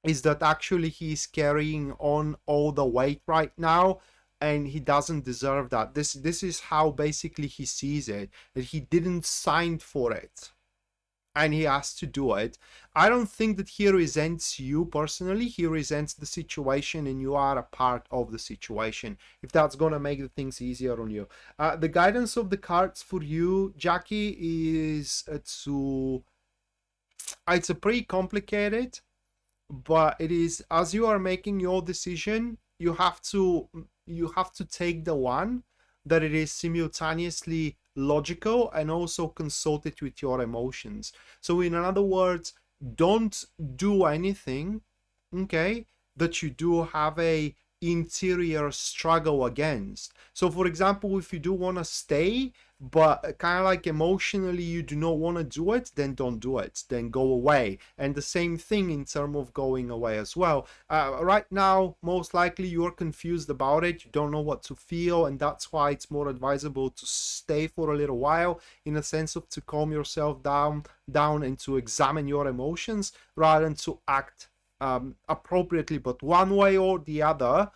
is that actually he's carrying on all the weight right now, and he doesn't deserve that. This is how basically he sees it, that he didn't sign for it and he has to do it. I don't think that he resents you personally. He resents the situation, and you are a part of the situation, if that's gonna make the things easier on you. The guidance of the cards for you, Jackie, is it's a pretty complicated, but it is, as you are making your decision, you have to take the one that it is simultaneously logical and also consult it with your emotions. So in other words, don't do anything, okay, that you do have a interior struggle against. So for example, if you do want to stay, but kind of like emotionally you do not want to do it, then don't do it, then go away. And the same thing in terms of going away as well. Right now, most likely you're confused about it, you don't know what to feel, and that's why it's more advisable to stay for a little while, in a sense of to calm yourself down and to examine your emotions rather than to act appropriately. But one way or the other,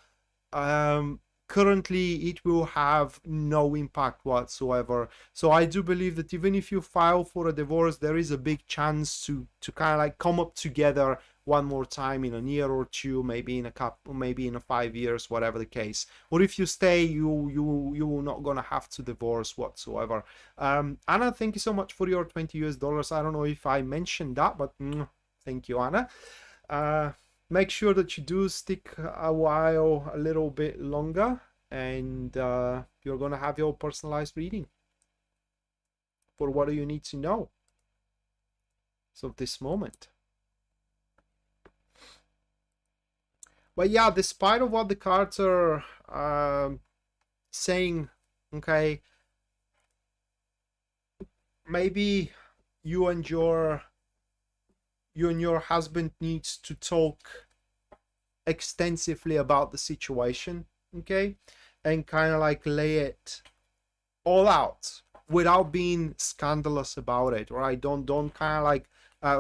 currently it will have no impact whatsoever. So I do believe that even if you file for a divorce, there is a big chance to kind of like come up together one more time in a year or two, maybe in a couple, maybe in a 5 years, whatever the case. Or if you stay, you're not gonna have to divorce whatsoever. Anna, thank you so much for your $20 US. I don't know if I mentioned that, but thank you, Anna. Make sure that you do stick a while, a little bit longer, and you're gonna have your personalized reading for what do you need to know. So this moment. But yeah, despite of what the cards are saying, okay, maybe you and your husband needs to talk extensively about the situation, okay, and kind of like lay it all out without being scandalous about it, right? Don't kind of like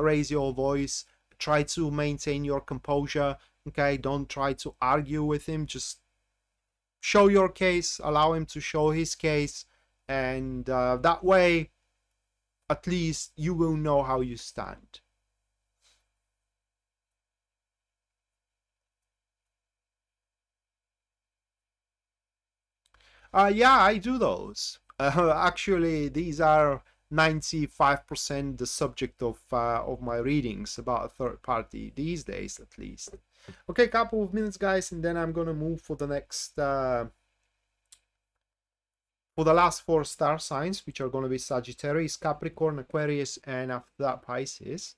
raise your voice. Try to maintain your composure, okay? Don't try to argue with him. Just show your case, allow him to show his case, and that way at least you will know how you stand. Yeah, I do those. Actually, these are 95% the subject of my readings about a third party these days, at least. Okay, couple of minutes, guys, and then I'm gonna move for the next for the last 4 star signs, which are gonna be Sagittarius, Capricorn, Aquarius, and after that Pisces.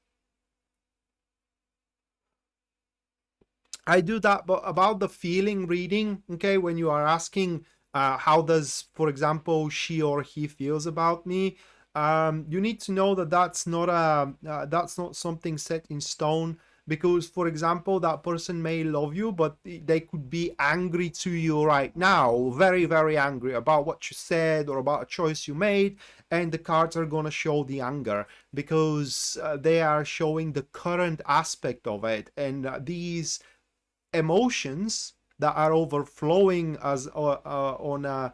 I do that, but about the feeling reading, okay, when you are asking how does, for example, she or he feels about me, you need to know that that's not something set in stone, because, for example, that person may love you, but they could be angry to you right now, very, very angry about what you said or about a choice you made, and the cards are going to show the anger because they are showing the current aspect of it, and these emotions that are overflowing as on a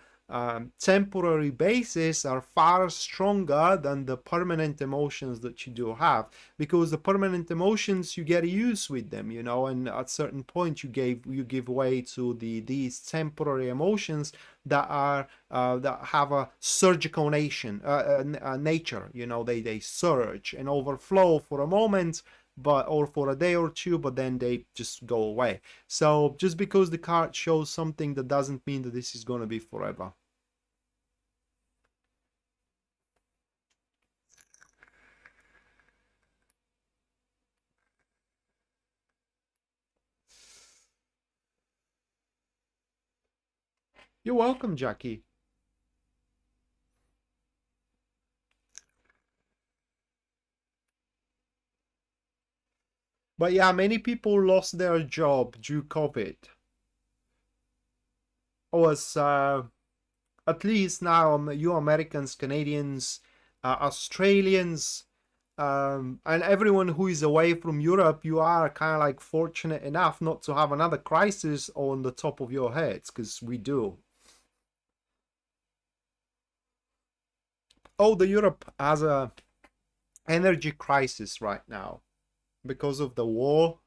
temporary basis are far stronger than the permanent emotions that you do have, because the permanent emotions you get used with them, you know, and at certain point you give way to these temporary emotions that are that have a surgical nature, you know, they surge and overflow for a moment, but or for a day or two, but then they just go away. So just because the card shows something, that doesn't mean that this is going to be forever. You're welcome, Jackie. But yeah, many people lost their job due COVID. Was at least now you Americans, Canadians, Australians, and everyone who is away from Europe, you are kind of like fortunate enough not to have another crisis on the top of your heads, because we do. Oh, the Europe has a energy crisis right now because of the war,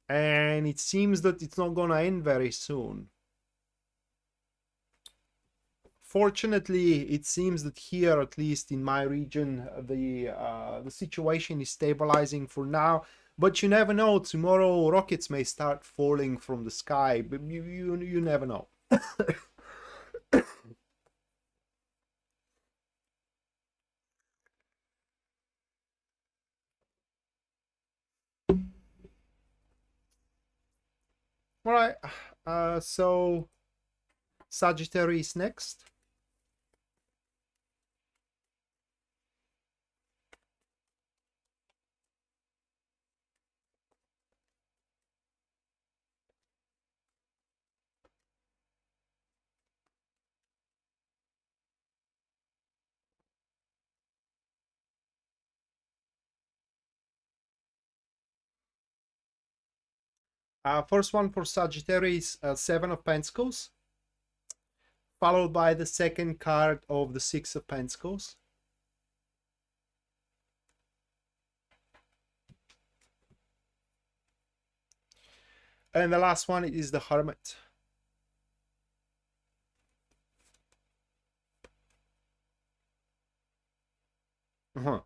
and it seems that it's not gonna end very soon. Fortunately, it seems that here, at least in my region, the situation is stabilizing for now. But you never know. Tomorrow, rockets may start falling from the sky. But you never know. All right. So Sagittarius next. First one for Sagittarius, Seven of Pentacles, followed by the second card of the Six of Pentacles. And the last one is the Hermit. Uh-huh.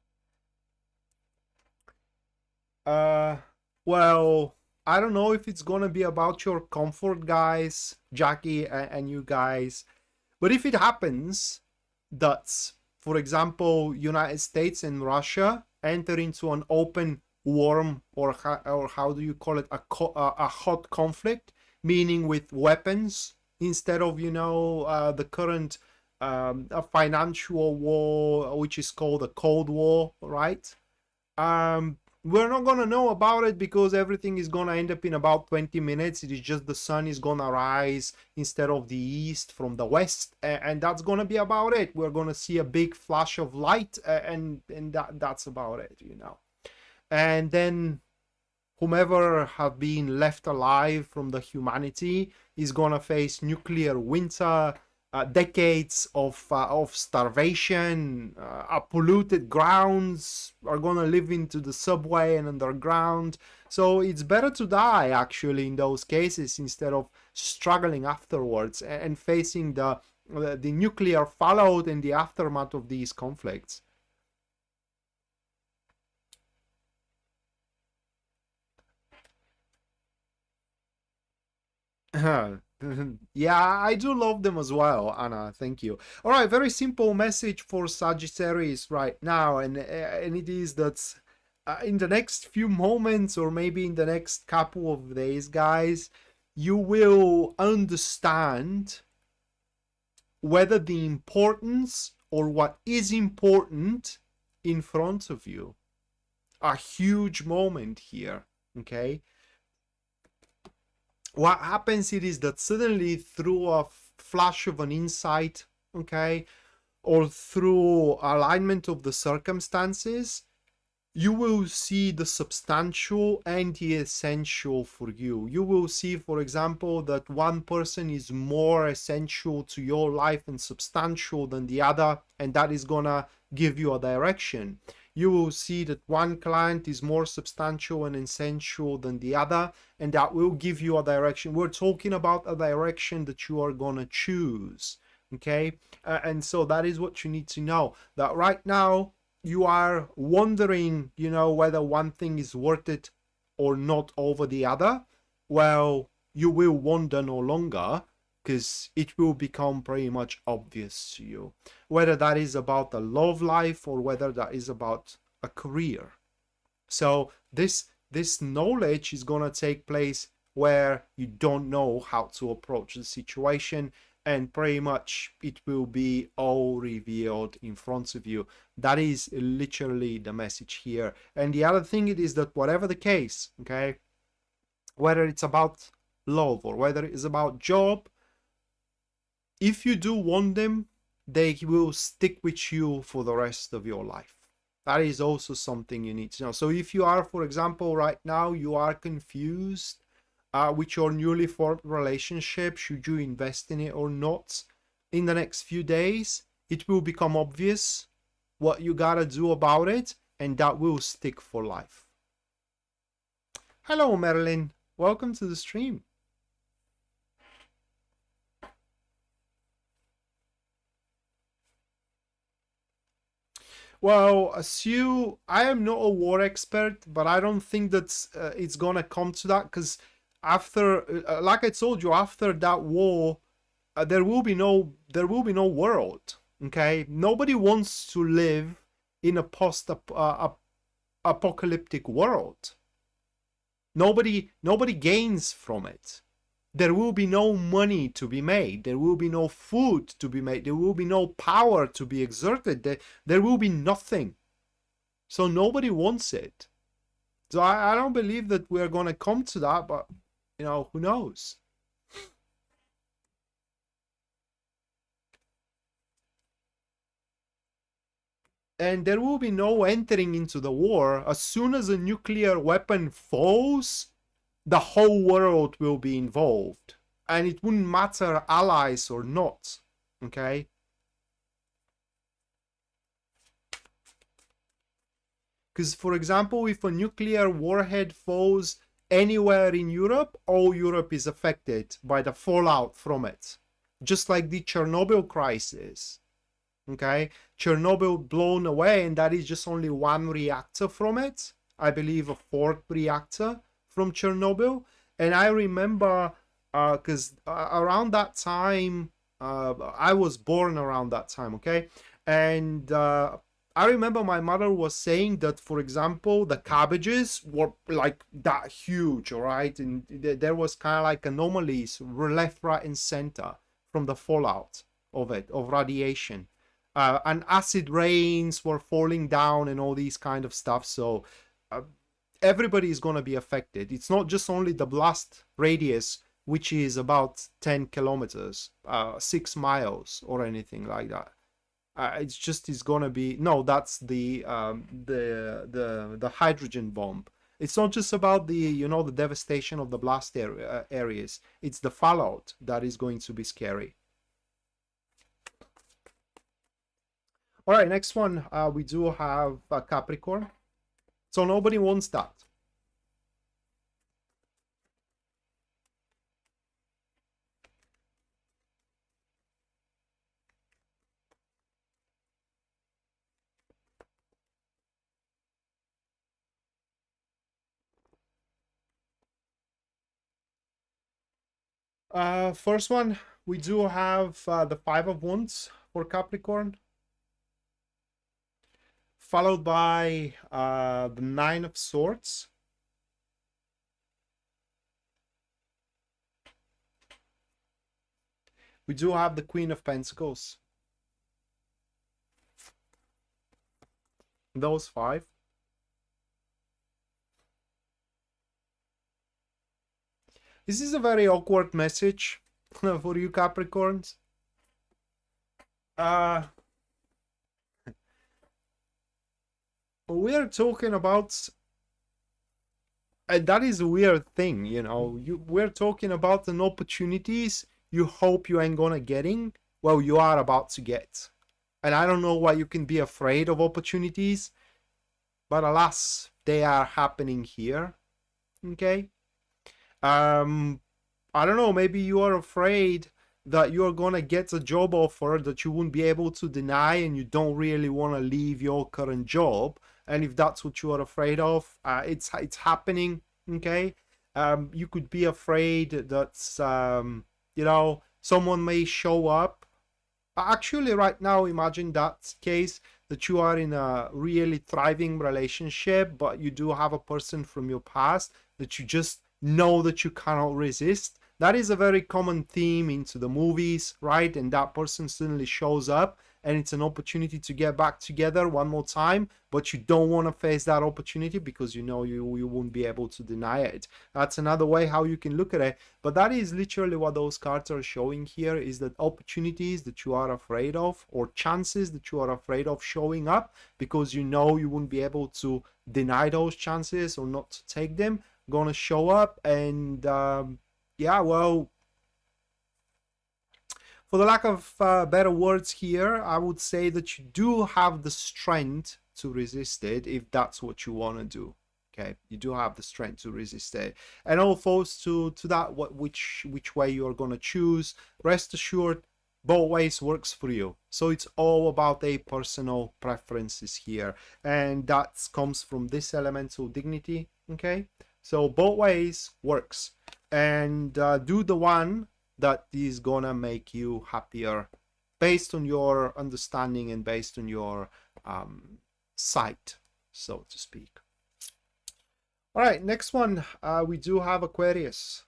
Well, I don't know if it's gonna be about your comfort, guys, Jackie and you guys, but if it happens that, for example, United States and Russia enter into an open warm, or how do you call it, a hot conflict, meaning with weapons instead of, you know, the current a financial war, which is called a Cold War, right? We're not gonna know about it because everything is gonna end up in about 20 minutes. It is just the sun is gonna rise instead of the east from the west, and that's gonna be about it. We're gonna see a big flash of light, and that's about it, you know. And then whomever have been left alive from the humanity is gonna face nuclear winter, decades of starvation, polluted grounds, are gonna live into the subway and underground. So it's better to die actually in those cases instead of struggling afterwards and facing the nuclear fallout and the aftermath of these conflicts. Yeah, I do love them as well, Anna. Thank you. All right, very simple message for Sagittarius right now, and it is that in the next few moments, or maybe in the next couple of days, guys, you will understand whether the importance or what is important in front of you. A huge moment here, okay? What happens it is that suddenly through a flash of an insight, okay, or through alignment of the circumstances, you will see the substantial and the essential for you. You will see, for example, that one person is more essential to your life and substantial than the other, and that is gonna give you a direction. You will see that one client is more substantial and essential than the other, and that will give you a direction. We're talking about a direction that you are gonna choose, okay? And so that is what you need to know, that right now you are wondering, you know, whether one thing is worth it or not over the other. Well, you will wonder no longer, because it will become pretty much obvious to you, whether that is about the love life or whether that is about a career. So this knowledge is going to take place where you don't know how to approach the situation, and pretty much it will be all revealed in front of you. That is literally the message here. And the other thing it is that whatever the case, okay, whether it's about love or whether it's about job, if you do want them, they will stick with you for the rest of your life. That is also something you need to know. So if you are, for example, right now you are confused with your newly formed relationship, should you invest in it or not, in the next few days it will become obvious what you gotta do about it, and that will stick for life. Hello Marilyn, welcome to the stream. Well, I am not a war expert, but I don't think that it's gonna come to that, because after, like I told you, after that war, there will be no world. Okay, nobody wants to live in a post-apocalyptic world. Nobody gains from it. There will be no money to be made. There will be no food to be made. There will be no power to be exerted. There will be nothing. So nobody wants it. So I don't believe that we're going to come to that, but, you know, who knows? And there will be no entering into the war. As soon as a nuclear weapon falls, the whole world will be involved, and it wouldn't matter allies or not, okay? Because, for example, if a nuclear warhead falls anywhere in Europe, all Europe is affected by the fallout from it. Just like the Chernobyl crisis. Okay, Chernobyl blown away, and that is just only one reactor from it. I believe a fourth reactor from Chernobyl. And I remember, because around that time, I was born around that time, okay? And I remember my mother was saying that, for example, the cabbages were like that huge, all right? And there was kind of like anomalies left, right, and center from the fallout of it, of radiation. And acid rains were falling down and all these kind of stuff. So everybody is going to be affected. It's not just only the blast radius, which is about 10 kilometers, 6 miles or anything like that. It's just is going to be, no, that's the hydrogen bomb. It's not just about the, you know, the devastation of the blast areas. It's the fallout that is going to be scary. All right, next one, we do have Capricorn. So nobody wants that. First one, we do have the Five of Wands for Capricorn, followed by the Nine of Swords. We do have the Queen of Pentacles. Those five. This is a very awkward message for you Capricorns. We're talking about, and that is a weird thing, you know. We're talking about an opportunities you hope you ain't gonna getting, well, you are about to get. And I don't know why you can be afraid of opportunities, but alas, they are happening here. Okay. I don't know, maybe you are afraid that you're gonna get a job offer that you won't be able to deny, and you don't really want to leave your current job. And if that's what you are afraid of, it's happening. Okay. You could be afraid that you know, someone may show up. Actually, right now, imagine that case, that you are in a really thriving relationship, but you do have a person from your past that you just know that you cannot resist. That is a very common theme into the movies, right? And that person suddenly shows up, and it's an opportunity to get back together one more time, but you don't want to face that opportunity because you know you won't be able to deny it. That's another way how you can look at it. But that is literally what those cards are showing here, is that opportunities that you are afraid of, or chances that you are afraid of showing up because you know you won't be able to deny those chances or not to take them, gonna show up. And yeah, well, for the lack of better words here, I would say that you do have the strength to resist it if that's what you want to do. Okay, you do have the strength to resist it, and all falls to that which way you are going to choose. Rest assured, both ways works for you. So it's all about a personal preferences here, and that comes from this elemental dignity. Okay, so both ways works, and do the one that is gonna make you happier based on your understanding and based on your sight, so to speak. All right, next one, we do have Aquarius.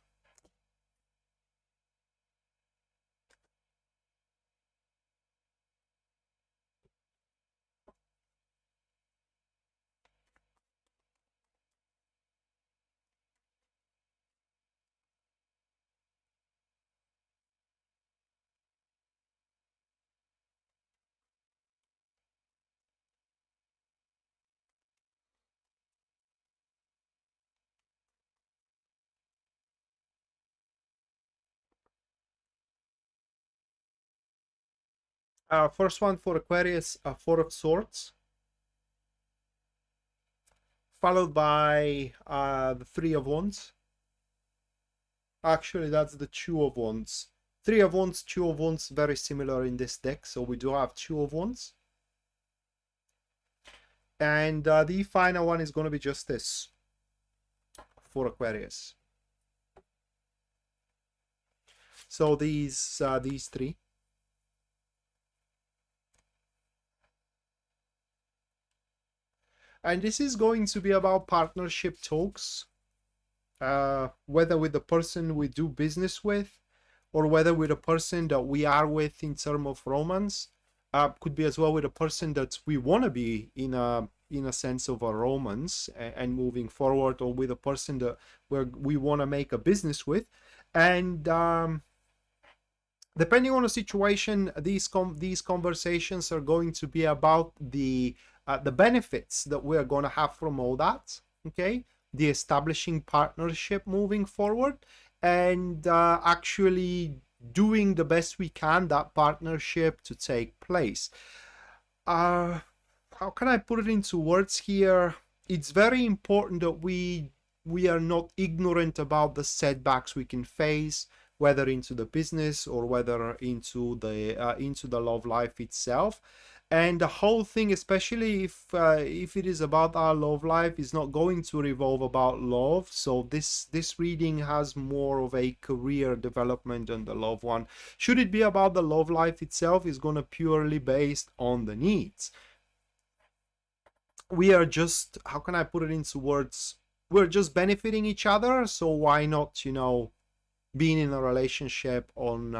First one for Aquarius, Four of Swords, followed by the Three of Wands. Actually, that's the Two of Wands. Three of Wands, Two of Wands, very similar in this deck. So we do have Two of Wands. And the final one is going to be just this for Aquarius. So these three. And this is going to be about partnership talks, whether with the person we do business with, or whether with a person that we are with in terms of romance. Could be as well with a person that we want to be in a sense of a romance and moving forward, or with a person that we want to make a business with. And depending on the situation, these conversations are going to be about the benefits that we're going to have from all that, okay? The establishing partnership moving forward, and actually doing the best we can that partnership to take place. How can I put it into words here? It's very important that we are not ignorant about the setbacks we can face, whether into the business or whether into the love life itself. And the whole thing, especially if it is about our love life, is not going to revolve about love. So this reading has more of a career development than the love one. Should it be about the love life itself, is going to purely based on the needs. We are just, how can I put it into words? We're just benefiting each other. So why not, you know, being in a relationship on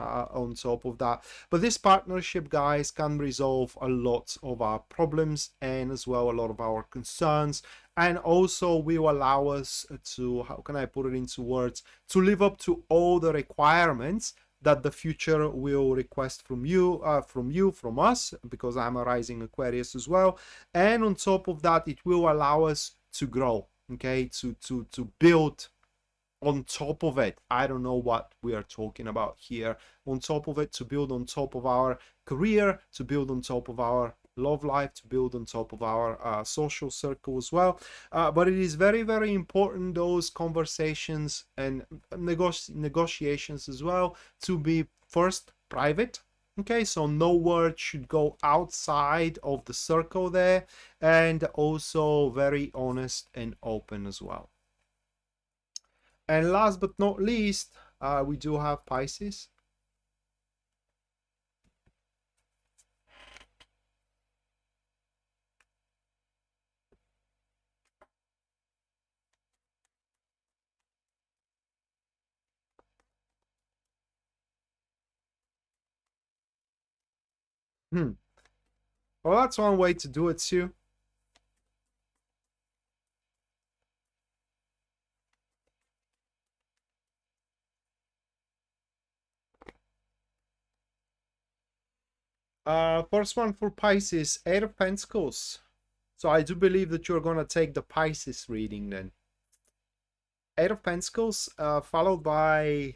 top of that? But this partnership, guys, can resolve a lot of our problems and as well a lot of our concerns, and also will allow us to, how can I put it into words, to live up to all the requirements that the future will request from you, from us, because I'm a rising Aquarius as well. And on top of that, it will allow us to grow, okay, to build on top of it. I don't know what we are talking about here. On top of it, to build on top of our career, to build on top of our love life, to build on top of our social circle as well. But it is very, very important, those conversations and negotiations as well, to be first private. Okay, so no word should go outside of the circle there, and also very honest and open as well. And last but not least, we do have Pisces. Well, that's one way to do it too. First one for Pisces, Eight of Pentacles. So I do believe that you're gonna take the Pisces reading then. Eight of Pentacles, followed by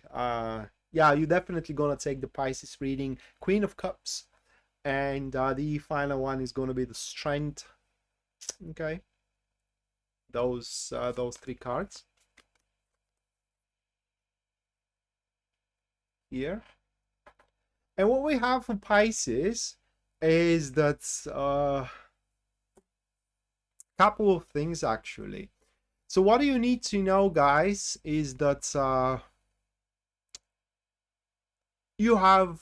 yeah, you're definitely gonna take the Pisces reading. Queen of Cups, and the final one is gonna be the Strength. Okay, those three cards here. And what we have for Pisces is that couple of things actually. So what do you need to know, guys, is that you have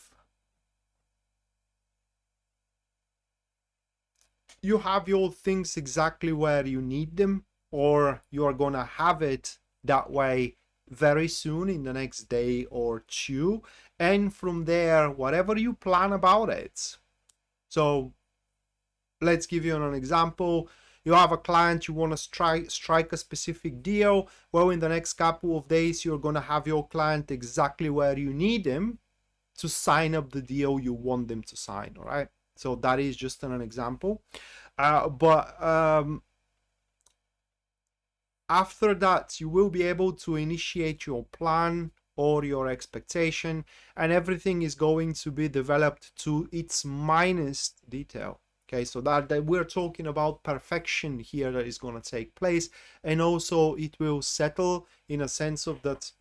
your things exactly where you need them, or you are gonna have it that way very soon, in the next day or two. And from there, whatever you plan about it. So let's give you an example. You have a client, you want to strike a specific deal. Well, in the next couple of days, you're going to have your client exactly where you need them to sign up the deal you want them to sign. All right, so that is just an example. After that, you will be able to initiate your plan or your expectation, and everything is going to be developed to its minutest detail. Okay, so that we're talking about perfection here that is going to take place, and also it will settle in a sense of that,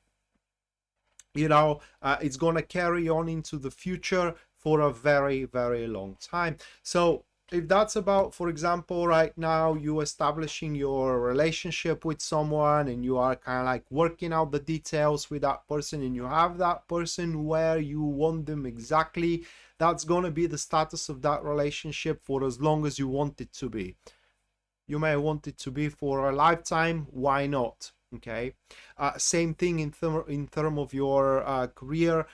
you know, it's going to carry on into the future for a very, very long time. So if that's about, for example, right now you establishing your relationship with someone and you are kind of like working out the details with that person, and you have that person where you want them exactly, that's going to be the status of that relationship for as long as you want it to be. You may want it to be for a lifetime, why not? Okay, same thing in term of your career.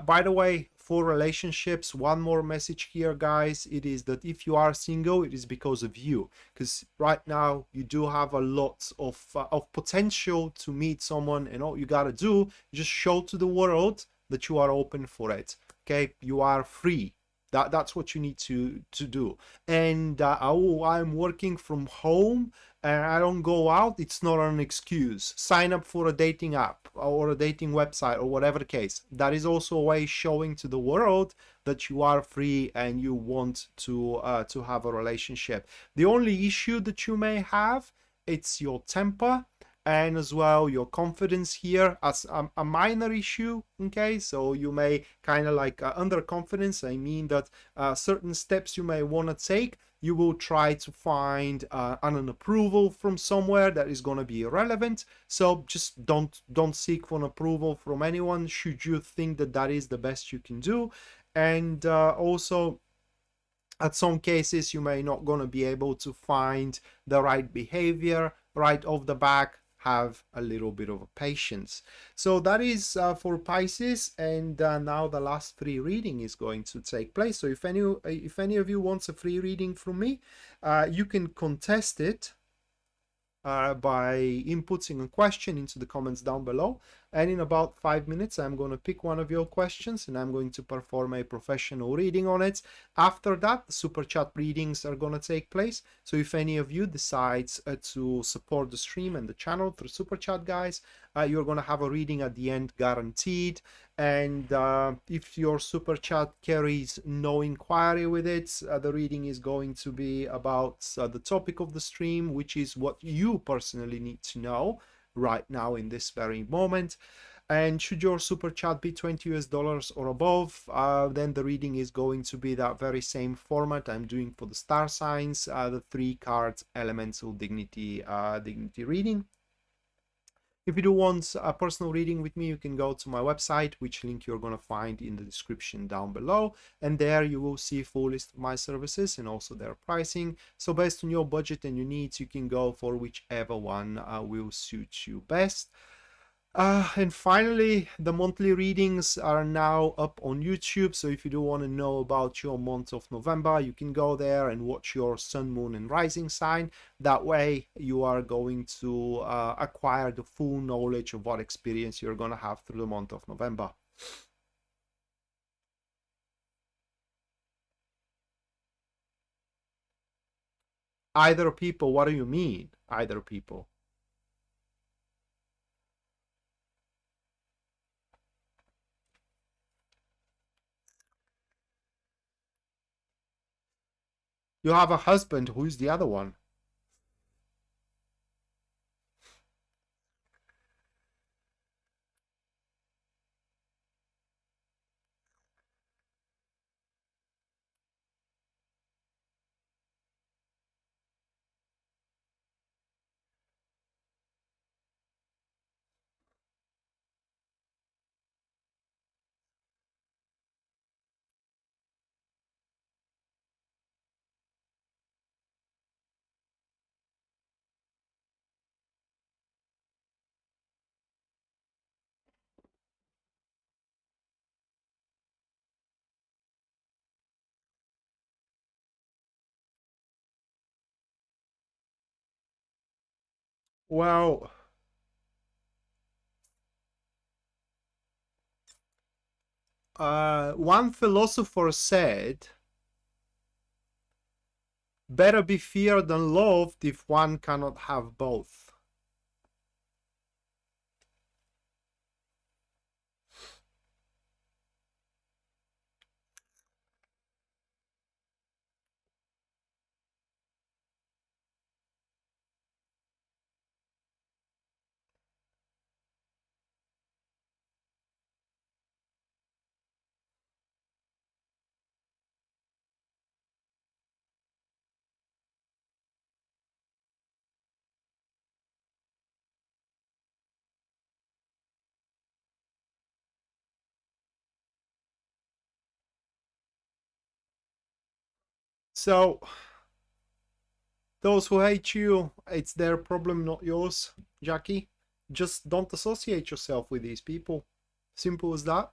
By the way, for relationships, one more message here, guys, it is that if you are single, it is because of you, because right now you do have a lot of potential to meet someone, and all you gotta do is just show to the world that you are open for it. Okay, you are free. That's what you need to do. And oh, I'm working from home and I don't go out, it's not an excuse. Sign up for a dating app or a dating website or whatever the case. That is also a way showing to the world that you are free and you want to have a relationship. The only issue that you may have, it's your temper and as well your confidence here as a minor issue. Okay, so you may kind of like underconfidence. I mean that certain steps you may want to take, you will try to find an approval from somewhere that is going to be irrelevant. So just don't seek for an approval from anyone should you think that that is the best you can do. And also at some cases you may not going to be able to find the right behavior right off the back. Have a little bit of patience. So that is for Pisces, and now the last free reading is going to take place. So if any of you wants a free reading from me, you can contest it by inputting a question into the comments down below, and in about 5 minutes I'm going to pick one of your questions and I'm going to perform a professional reading on it. After that, the super chat readings are going to take place. So if any of you decides to support the stream and the channel through super chat, guys, you're going to have a reading at the end guaranteed. And if your super chat carries no inquiry with it, the reading is going to be about the topic of the stream, which is what you personally need to know right now in this very moment. And should your super chat be $20 or above, then the reading is going to be that very same format I'm doing for the star signs, the 3 cards elemental dignity reading. If you do want a personal reading with me, you can go to my website, which link you're going to find in the description down below. And there you will see full list of my services and also their pricing. So based on your budget and your needs, you can go for whichever one will suit you best. And finally, the monthly readings are now up on YouTube. So if you do want to know about your month of November, you can go there and watch your sun, moon, and rising sign. That way you are going to acquire the full knowledge of what experience you're going to have through the month of November. Either people, what do you mean? Either people. You have a husband, who's the other one? Well, one philosopher said, better be feared than loved if one cannot have both. So those who hate you, it's their problem, not yours, Jackie. Just don't associate yourself with these people. Simple as that.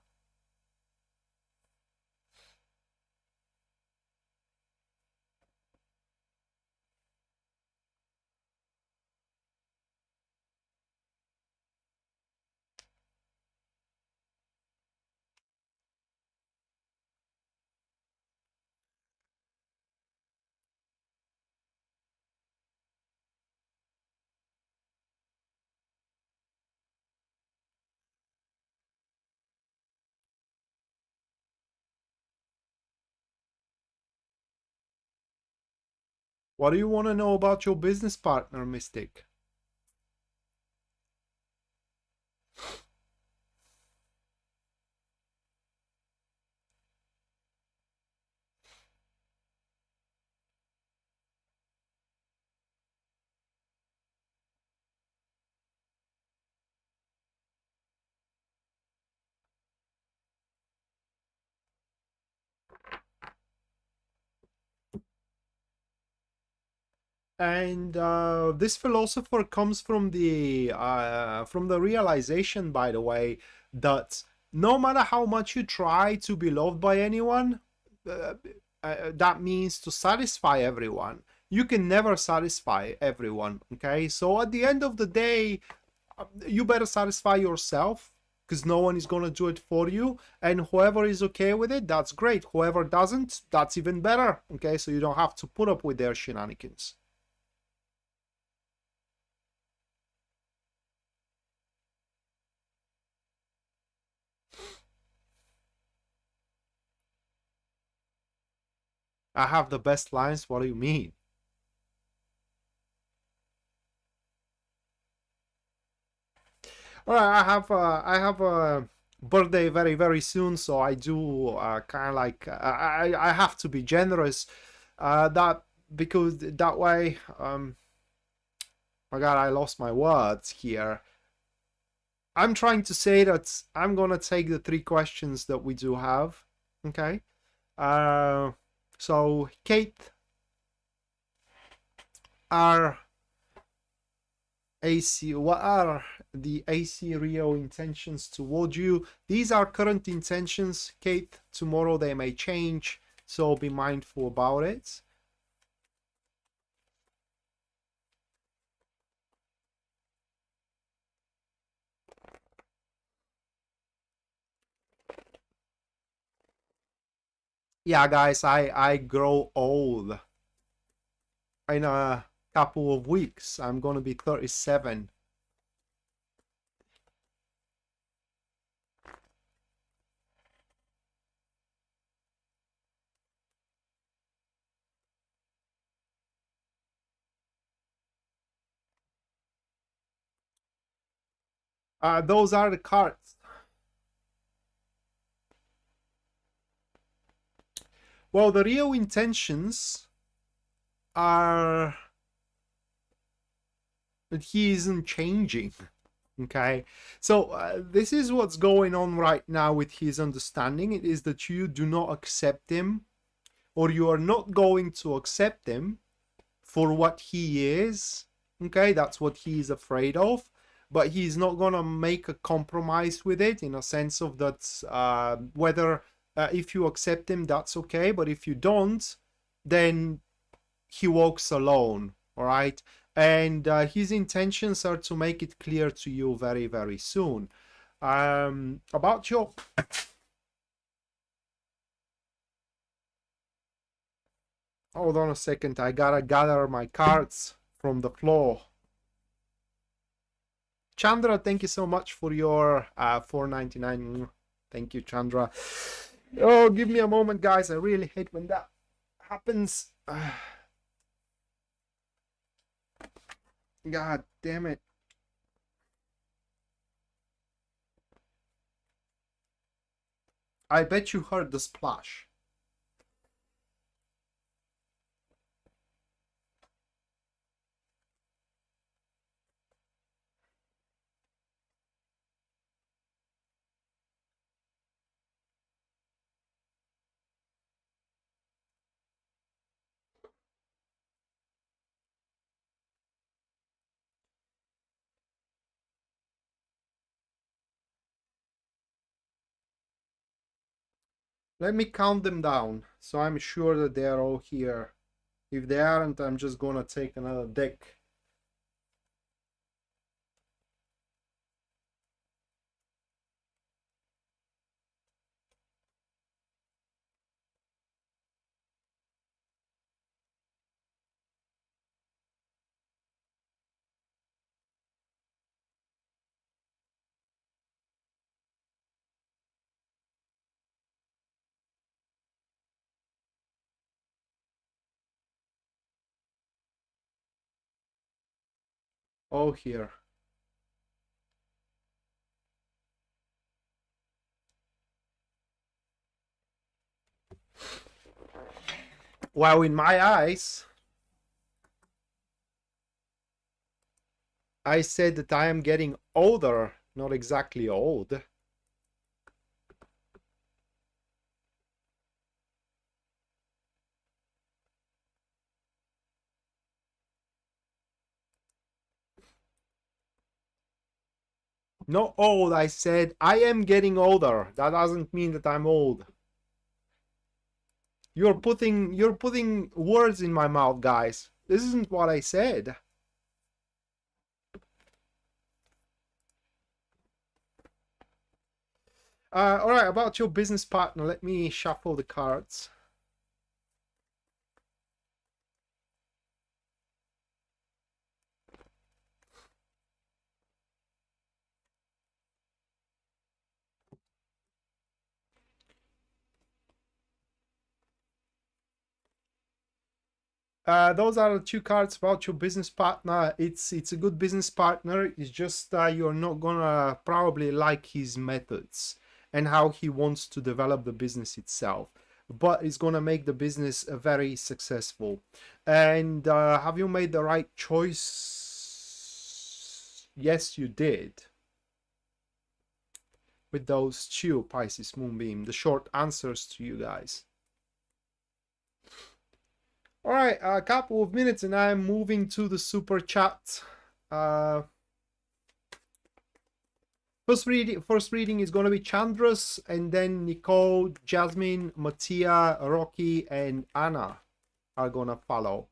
What do you want to know about your business partner, Mystic? And this philosopher comes from the realization, by the way, that no matter how much you try to be loved by anyone, uh, that means to satisfy everyone. You can never satisfy everyone. Okay, so at the end of the day, you better satisfy yourself, because no one is going to do it for you, and whoever is okay with it, that's great. Whoever doesn't, that's even better. Okay, so you don't have to put up with their shenanigans. I have the best lines. What do you mean? All right, I have a birthday very soon, so I do kind of like I have to be generous. That because that way, my God, I lost my words here. I'm trying to say that I'm gonna take the 3 questions that we do have. Okay. Uh, so Kate, are AC, what are the AC Rio intentions toward you? These are current intentions, Kate. Tomorrow they may change, so be mindful about it. Yeah, guys, I grow old in a couple of weeks. I'm gonna be 37. Those are the cards. Well, the real intentions are that he isn't changing. Okay, so this is what's going on right now with his understanding. It is that you do not accept him, or you are not going to accept him for what he is. Okay, that's what he is afraid of, but he's not gonna make a compromise with it, in a sense of that whether if you accept him, that's okay, but if you don't, then he walks alone. All right, and his intentions are to make it clear to you very soon. About your hold on a second, I gotta gather my cards from the floor. Chandra, thank you so much for your 4.99. Thank you, Chandra. Oh, give me a moment, guys. I really hate when that happens. God damn it. I bet you heard the splash. Let me count them down, so I'm sure that they are all here. If they aren't, I'm just gonna take another deck. All here. Well, in my eyes, I said that I am getting older, not exactly old. Not old, I said I am getting older. That doesn't mean that I'm old. You're putting words in my mouth, guys. This isn't what I said. All right, about your business partner, let me shuffle the cards. Those are the two cards about your business partner. It's a good business partner. It's just you're not gonna probably like his methods and how he wants to develop the business itself, but it's gonna make the business very successful. And have you made the right choice? Yes, you did. With those two Pisces Moonbeam, the short answers to you guys. All right, a couple of minutes and I'm moving to the super chat. First reading is going to be Chandra's, and then Nicole, Jasmine, Mattia, Rocky, and Anna are going to follow.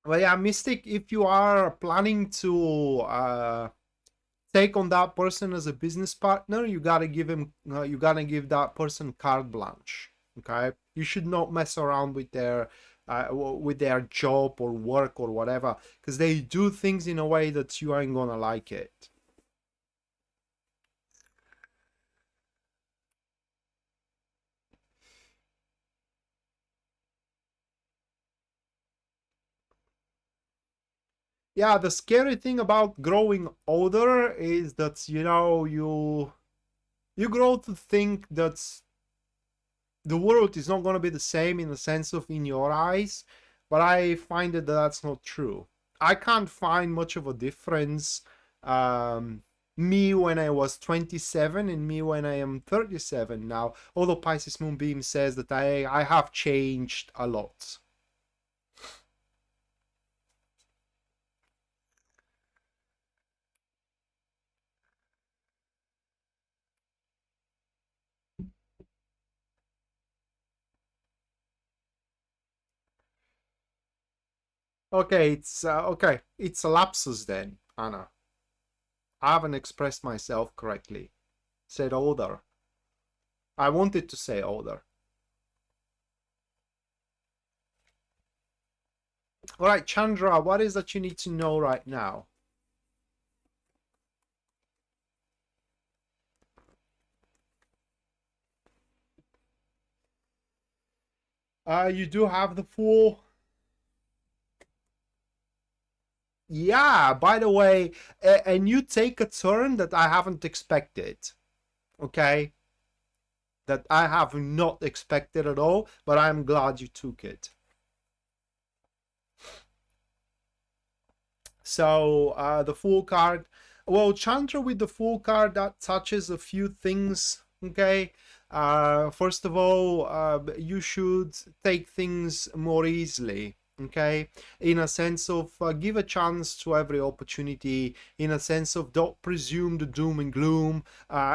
Well, yeah, Mystic, if you are planning to take on that person as a business partner, you gotta give that person carte blanche. Okay, you should not mess around with their job or work or whatever, because they do things in a way that you ain't gonna like it. Yeah, the scary thing about growing older is that, you know, you grow to think that the world is not going to be the same in the sense of in your eyes, but I find that that's not true. I can't find much of a difference, me when I was 27 and me when I am 37 now, although Pisces Moonbeam says that I have changed a lot. Okay, it's a lapsus then, Anna. I haven't expressed myself correctly. Said older. I wanted to say older. All right, Chandra, what is that you need to know right now? You do have the Fool. Yeah, by the way, and you take a turn that I haven't expected. Okay? That I have not expected at all, but I'm glad you took it. So the Fool card, well, Chandra with the Fool card, that touches a few things. Okay, first of all, you should take things more easily. Okay, in a sense of give a chance to every opportunity, in a sense of don't presume the doom and gloom,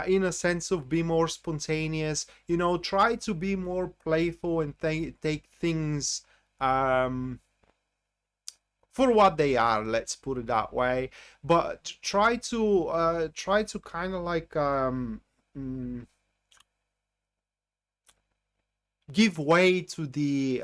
in a sense of be more spontaneous, you know, try to be more playful and take things for what they are, let's put it that way. But try to kind of like give way to the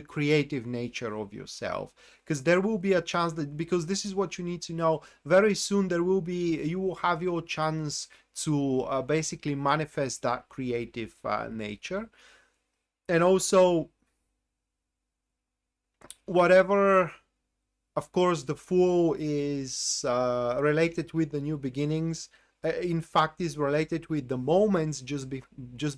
creative nature of yourself, because there will be a chance that, because this is what you need to know, very soon you will have your chance to basically manifest that creative nature. And also, whatever, of course, the Fool is related with the new beginnings. In fact, is related with the moments just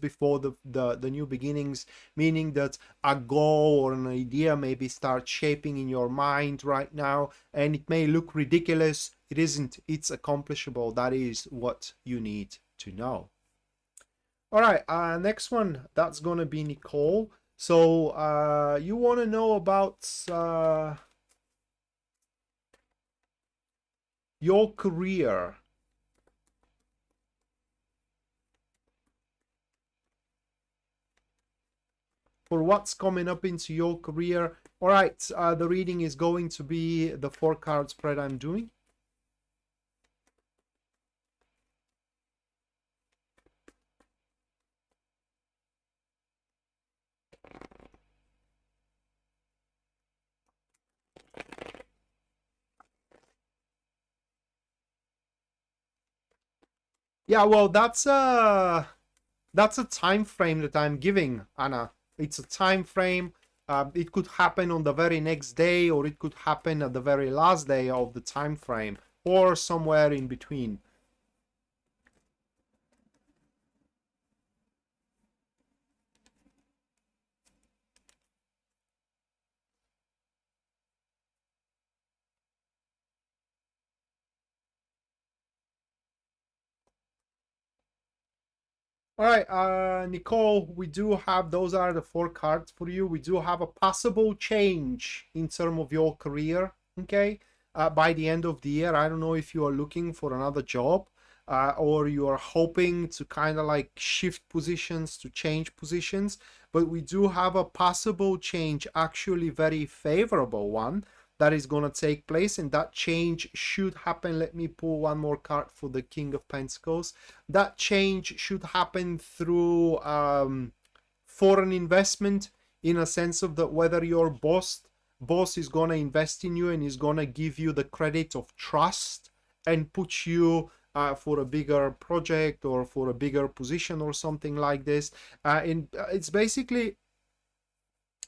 before the new beginnings, meaning that a goal or an idea maybe start shaping in your mind right now, and it may look ridiculous. It isn't. It's accomplishable. That is what you need to know. All right, next one, that's gonna be Nicole. So you want to know about your career. For what's coming up into your career. All right, the reading is going to be the 4-card spread I'm doing. Yeah, well, that's a time frame that I'm giving, Anna. It's a time frame. It could happen on the very next day, or it could happen at the very last day of the time frame, or somewhere in between. All right, Nicole, we do have, those are the 4 cards for you. We do have a possible change in terms of your career, okay? By the end of the year, I don't know if you are looking for another job or you are hoping to kind of like shift positions, to change positions, but we do have a possible change, actually very favorable one, that is going to take place, and that change should happen. Let me pull one more card for the King of Pentacles. That change should happen through foreign investment, in a sense of that whether your boss is going to invest in you and is going to give you the credit of trust and put you for a bigger project or for a bigger position or something like this. And it's basically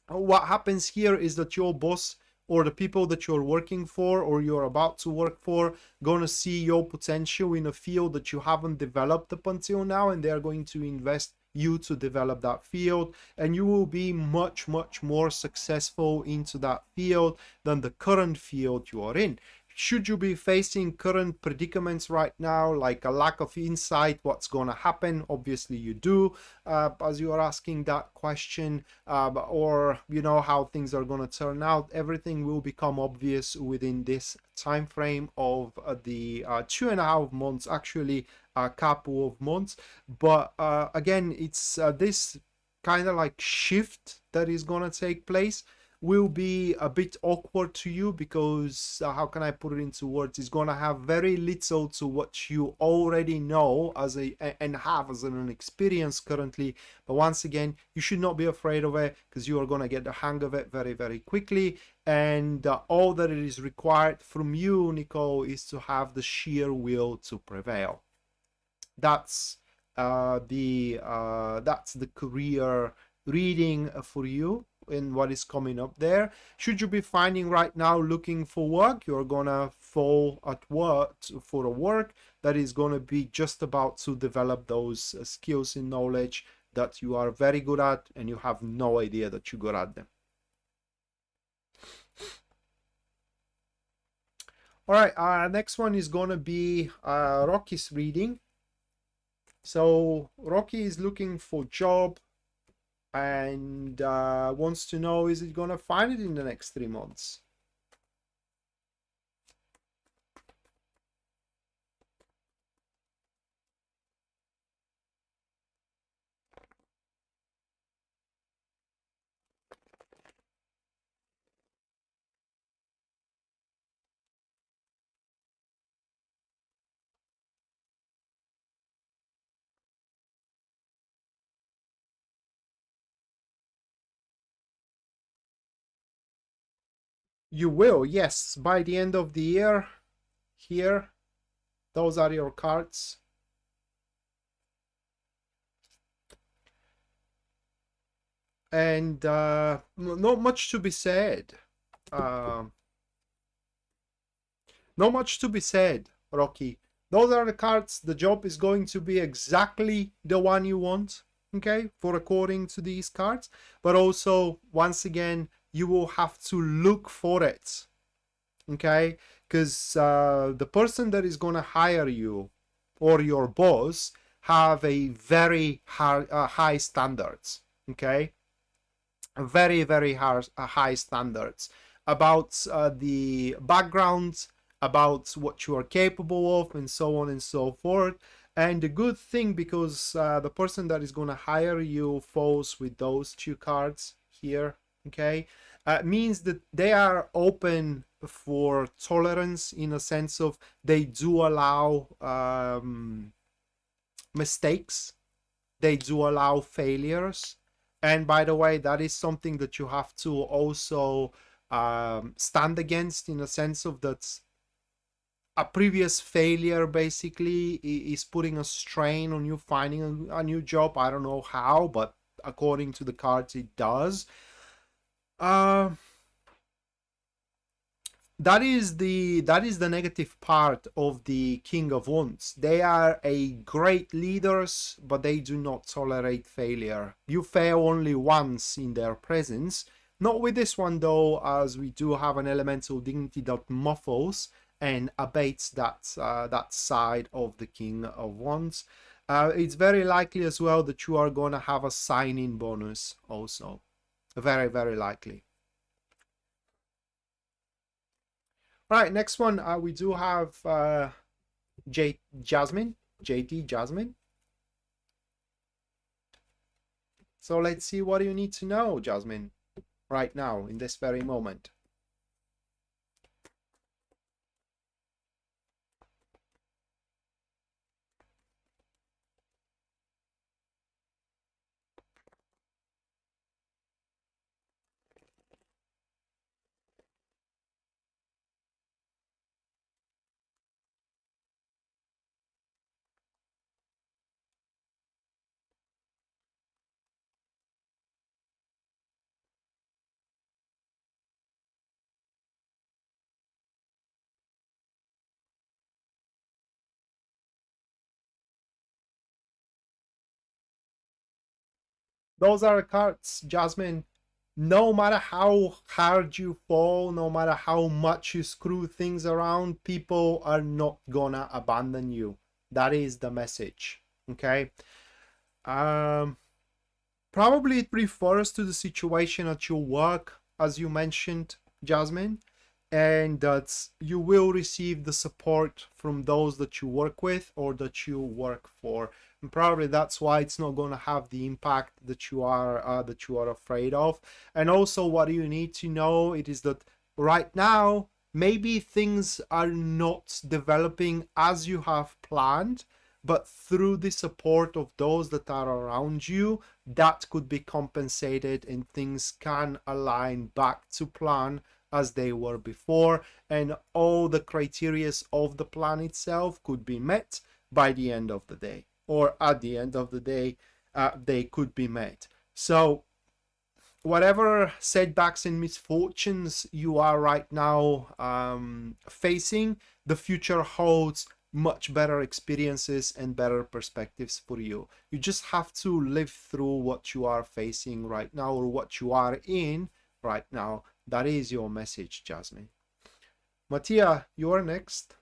what happens here is that your boss or the people that you're working for or you're about to work for gonna see your potential in a field that you haven't developed up until now, and they're going to invest you to develop that field, and you will be much more successful into that field than the current field you are in. Should you be facing current predicaments right now, like a lack of insight, what's going to happen? Obviously you do, as you are asking that question, or you know how things are going to turn out. Everything will become obvious within this time frame of the 2.5 months, actually a couple of months. But again, it's this kind of like shift that is going to take place will be a bit awkward to you, because how can I put it into words, it's going to have very little to what you already know as and have as an experience currently. But once again, you should not be afraid of it, because you are going to get the hang of it very quickly. And all that it is required from you, Nicole, is to have the sheer will to prevail. That's the career reading for you in what is coming up there. Should you be finding right now looking for work, you're gonna fall at work for a work that is gonna be just about to develop those skills and knowledge that you are very good at, and you have no idea that you're good at them. All right, next one is gonna be Rocky's reading. So Rocky is looking for job and wants to know, is it gonna find it in the next 3 months? You will, yes, by the end of the year. Here, those are your cards. And not much to be said. Not much to be said, Rocky. Those are the cards. The job is going to be exactly the one you want, okay, for according to these cards. But also, once again, you will have to look for it, okay? Because the person that is going to hire you or your boss have a very high standards, okay? Very, very high standards about the background, about what you are capable of, and so on and so forth. And the good thing, because the person that is going to hire you falls with those two cards here, okay, means that they are open for tolerance, in a sense of they do allow mistakes, they do allow failures. And by the way, that is something that you have to also stand against, in a sense of that a previous failure basically is putting a strain on you finding a new job. I don't know how, but according to the cards, it does. That is the negative part of the King of Wands. They are a great leaders, but they do not tolerate failure. You fail only once in their presence. Not with this one though, as we do have an elemental dignity that muffles and abates that that side of the King of Wands. It's very likely as well that you are going to have a sign-in bonus also. Very, very likely. Right, next one, we do have Jasmine, JT Jasmine. So let's see what you need to know, Jasmine, right now, in this very moment. Those are the cards, Jasmine. No matter how hard you fall, no matter how much you screw things around, people are not gonna abandon you. That is the message, okay? Probably it refers to the situation at your work, as you mentioned, Jasmine, and that you will receive the support from those that you work with or that you work for. And probably that's why it's not going to have the impact that you are afraid of. And also, what you need to know, it is that right now maybe things are not developing as you have planned, but through the support of those that are around you, that could be compensated and things can align back to plan as they were before, and all the criteria of the plan itself could be met by the end of the day, or at the end of the day, they could be met. So whatever setbacks and misfortunes you are right now facing, the future holds much better experiences and better perspectives for you. You just have to live through what you are facing right now, or what you are in right now. That is your message, Jasmine. Mattia, you are next.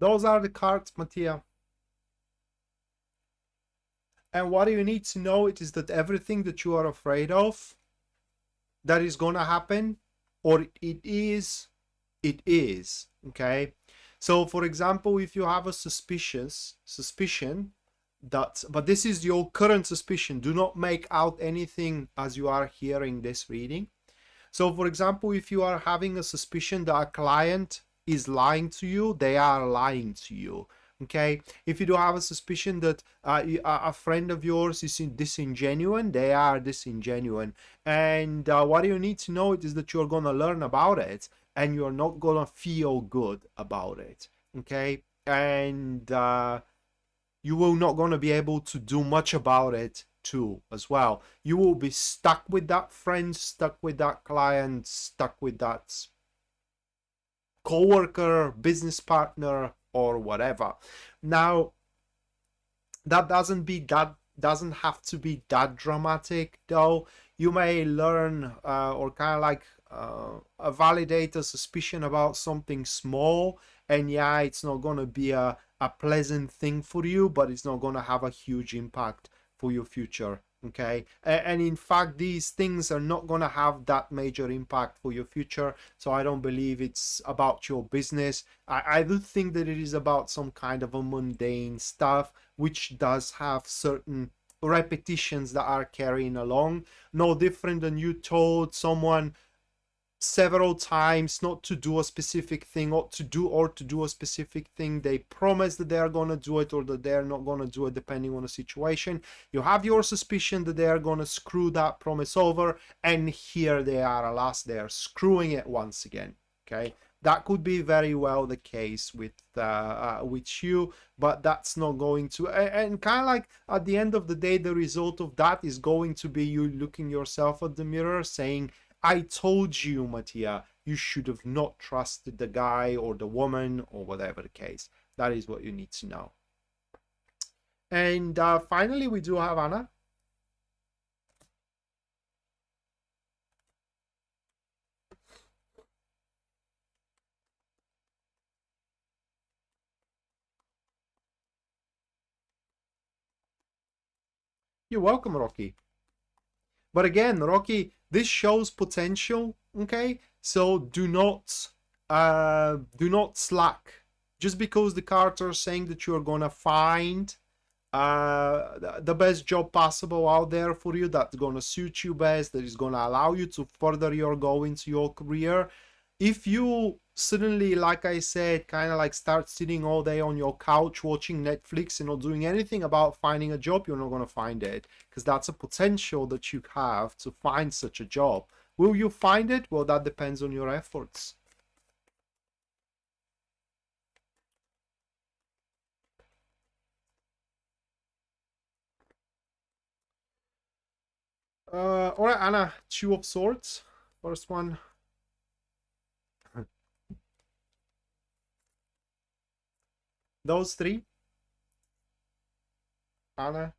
Those are the cards, Mattia. And what you need to know it is that everything that you are afraid of that is gonna happen, or it is, okay? So for example, if you have a suspicion that, but this is your current suspicion, do not make out anything as you are hearing this reading. So for example, if you are having a suspicion that a client is lying to you, they are lying to you. Okay, if you do have a suspicion that a friend of yours is disingenuous, they are disingenuous. And what you need to know is that you're going to learn about it and you're not going to feel good about it. Okay, and you will not going to be able to do much about it too as well. You will be stuck with that friend, stuck with that client, stuck with that co-worker, business partner, or whatever. Now, that doesn't have to be that dramatic, though. You may learn or kind of like validate a suspicion about something small, and yeah, it's not gonna be a pleasant thing for you, but it's not gonna have a huge impact for your future. Okay, and in fact, these things are not gonna have that major impact for your future. So I don't believe it's about your business. I do think that it is about some kind of a mundane stuff, which does have certain repetitions that are carrying along. No different than you told someone several times not to do a specific thing, or to do a specific thing. They promise that they are going to do it, or that they're not going to do it, depending on the situation. You have your suspicion that they are going to screw that promise over, and here they are, alas, they are screwing it once again. Okay, that could be very well the case with you, but that's not going to, and kind of like at the end of the day, the result of that is going to be you looking yourself at the mirror saying, I told you, Mattia, you should have not trusted the guy or the woman or whatever the case. That is what you need to know. And finally, we do have Anna. You're welcome, Rocky. But again, Rocky, this shows potential, okay? So do not slack. Just because the cards are saying that you're gonna find the best job possible out there for you, that's gonna suit you best, that is gonna allow you to further your goal into your career. If you suddenly, like I said, kind of like start sitting all day on your couch watching Netflix and not doing anything about finding a job, you're not going to find it, because that's a potential that you have to find such a job. Will you find it? Well, that depends on your efforts. All right, Anna, Two of Swords. First one. Those three. Anna.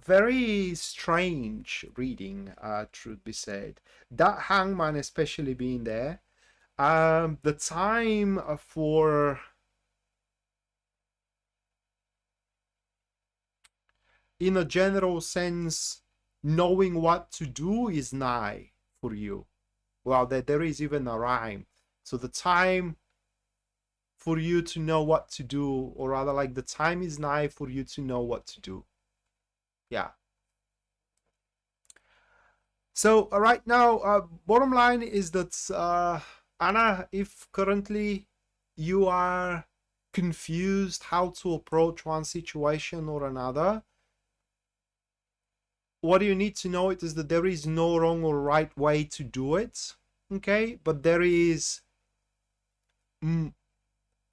Very strange reading, truth be said. That hangman especially being there. The time for, in a general sense, knowing what to do is nigh for you. Well, there is even a rhyme. So the time for you to know what to do, or rather like the time is nigh for you to know what to do. Yeah. So right now, bottom line is that Anna, if currently you are confused how to approach one situation or another, what you need to know it is that there is no wrong or right way to do it, okay? But there is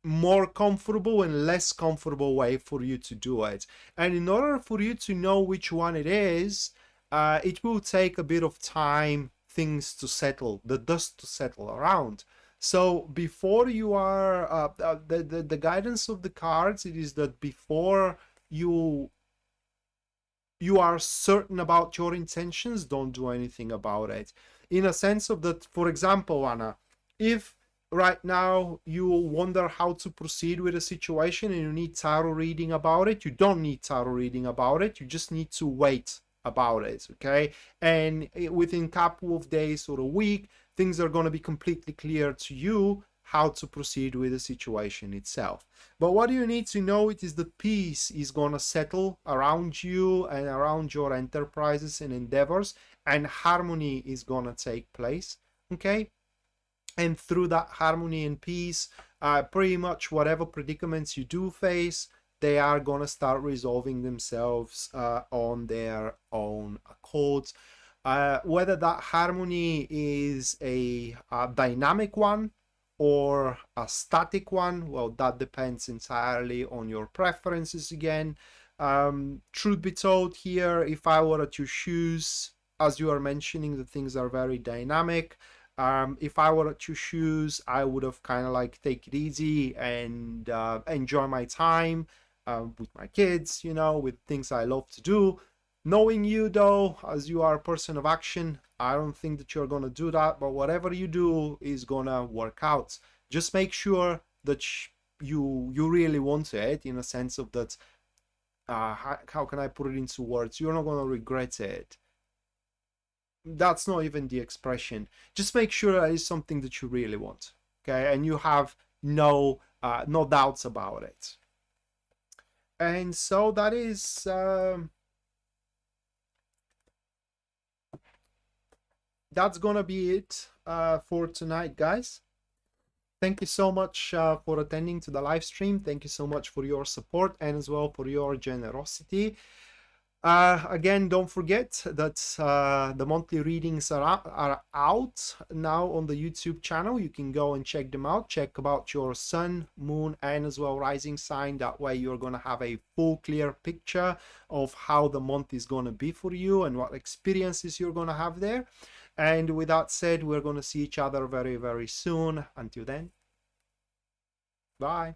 more comfortable and less comfortable way for you to do it. And in order for you to know which one it is, it will take a bit of time, things to settle, the dust to settle around. So before you are, the guidance of the cards, it is that before you are certain about your intentions, don't do anything about it. In a sense of that, for example, Anna, if right now you wonder how to proceed with a situation and you need tarot reading about it, you don't need tarot reading about it, you just need to wait about it, okay? And within a couple of days or a week, things are going to be completely clear to you how to proceed with the situation itself. But what you need to know it is that peace is going to settle around you and around your enterprises and endeavors, and harmony is going to take place, okay? And through that harmony and peace, pretty much whatever predicaments you do face, they are going to start resolving themselves on their own accord. Whether that harmony is a dynamic one or a static one, well, that depends entirely on your preferences again. Truth be told here, if I were to choose, as you are mentioning, the things are very dynamic. If I were to choose, I would have kind of like take it easy and enjoy my time with my kids, you know, with things I love to do. Knowing you though, as you are a person of action, I don't think that you're going to do that, but whatever you do is going to work out. Just make sure that you really want it, in a sense of that, how can I put it into words? You're not going to regret it. That's not even the expression. Just make sure that it's something that you really want, okay? And you have no doubts about it. And so that is that's gonna be it for tonight, guys. Thank you so much for attending to the live stream. Thank you so much for your support and as well for your generosity. Again, don't forget that the monthly readings are out now on the YouTube channel. You can go and check them out. Check about your sun, moon, and as well rising sign. That way you're going to have a full clear picture of how the month is going to be for you and what experiences you're going to have there. And with that said, we're going to see each other very, very soon. Until then, bye.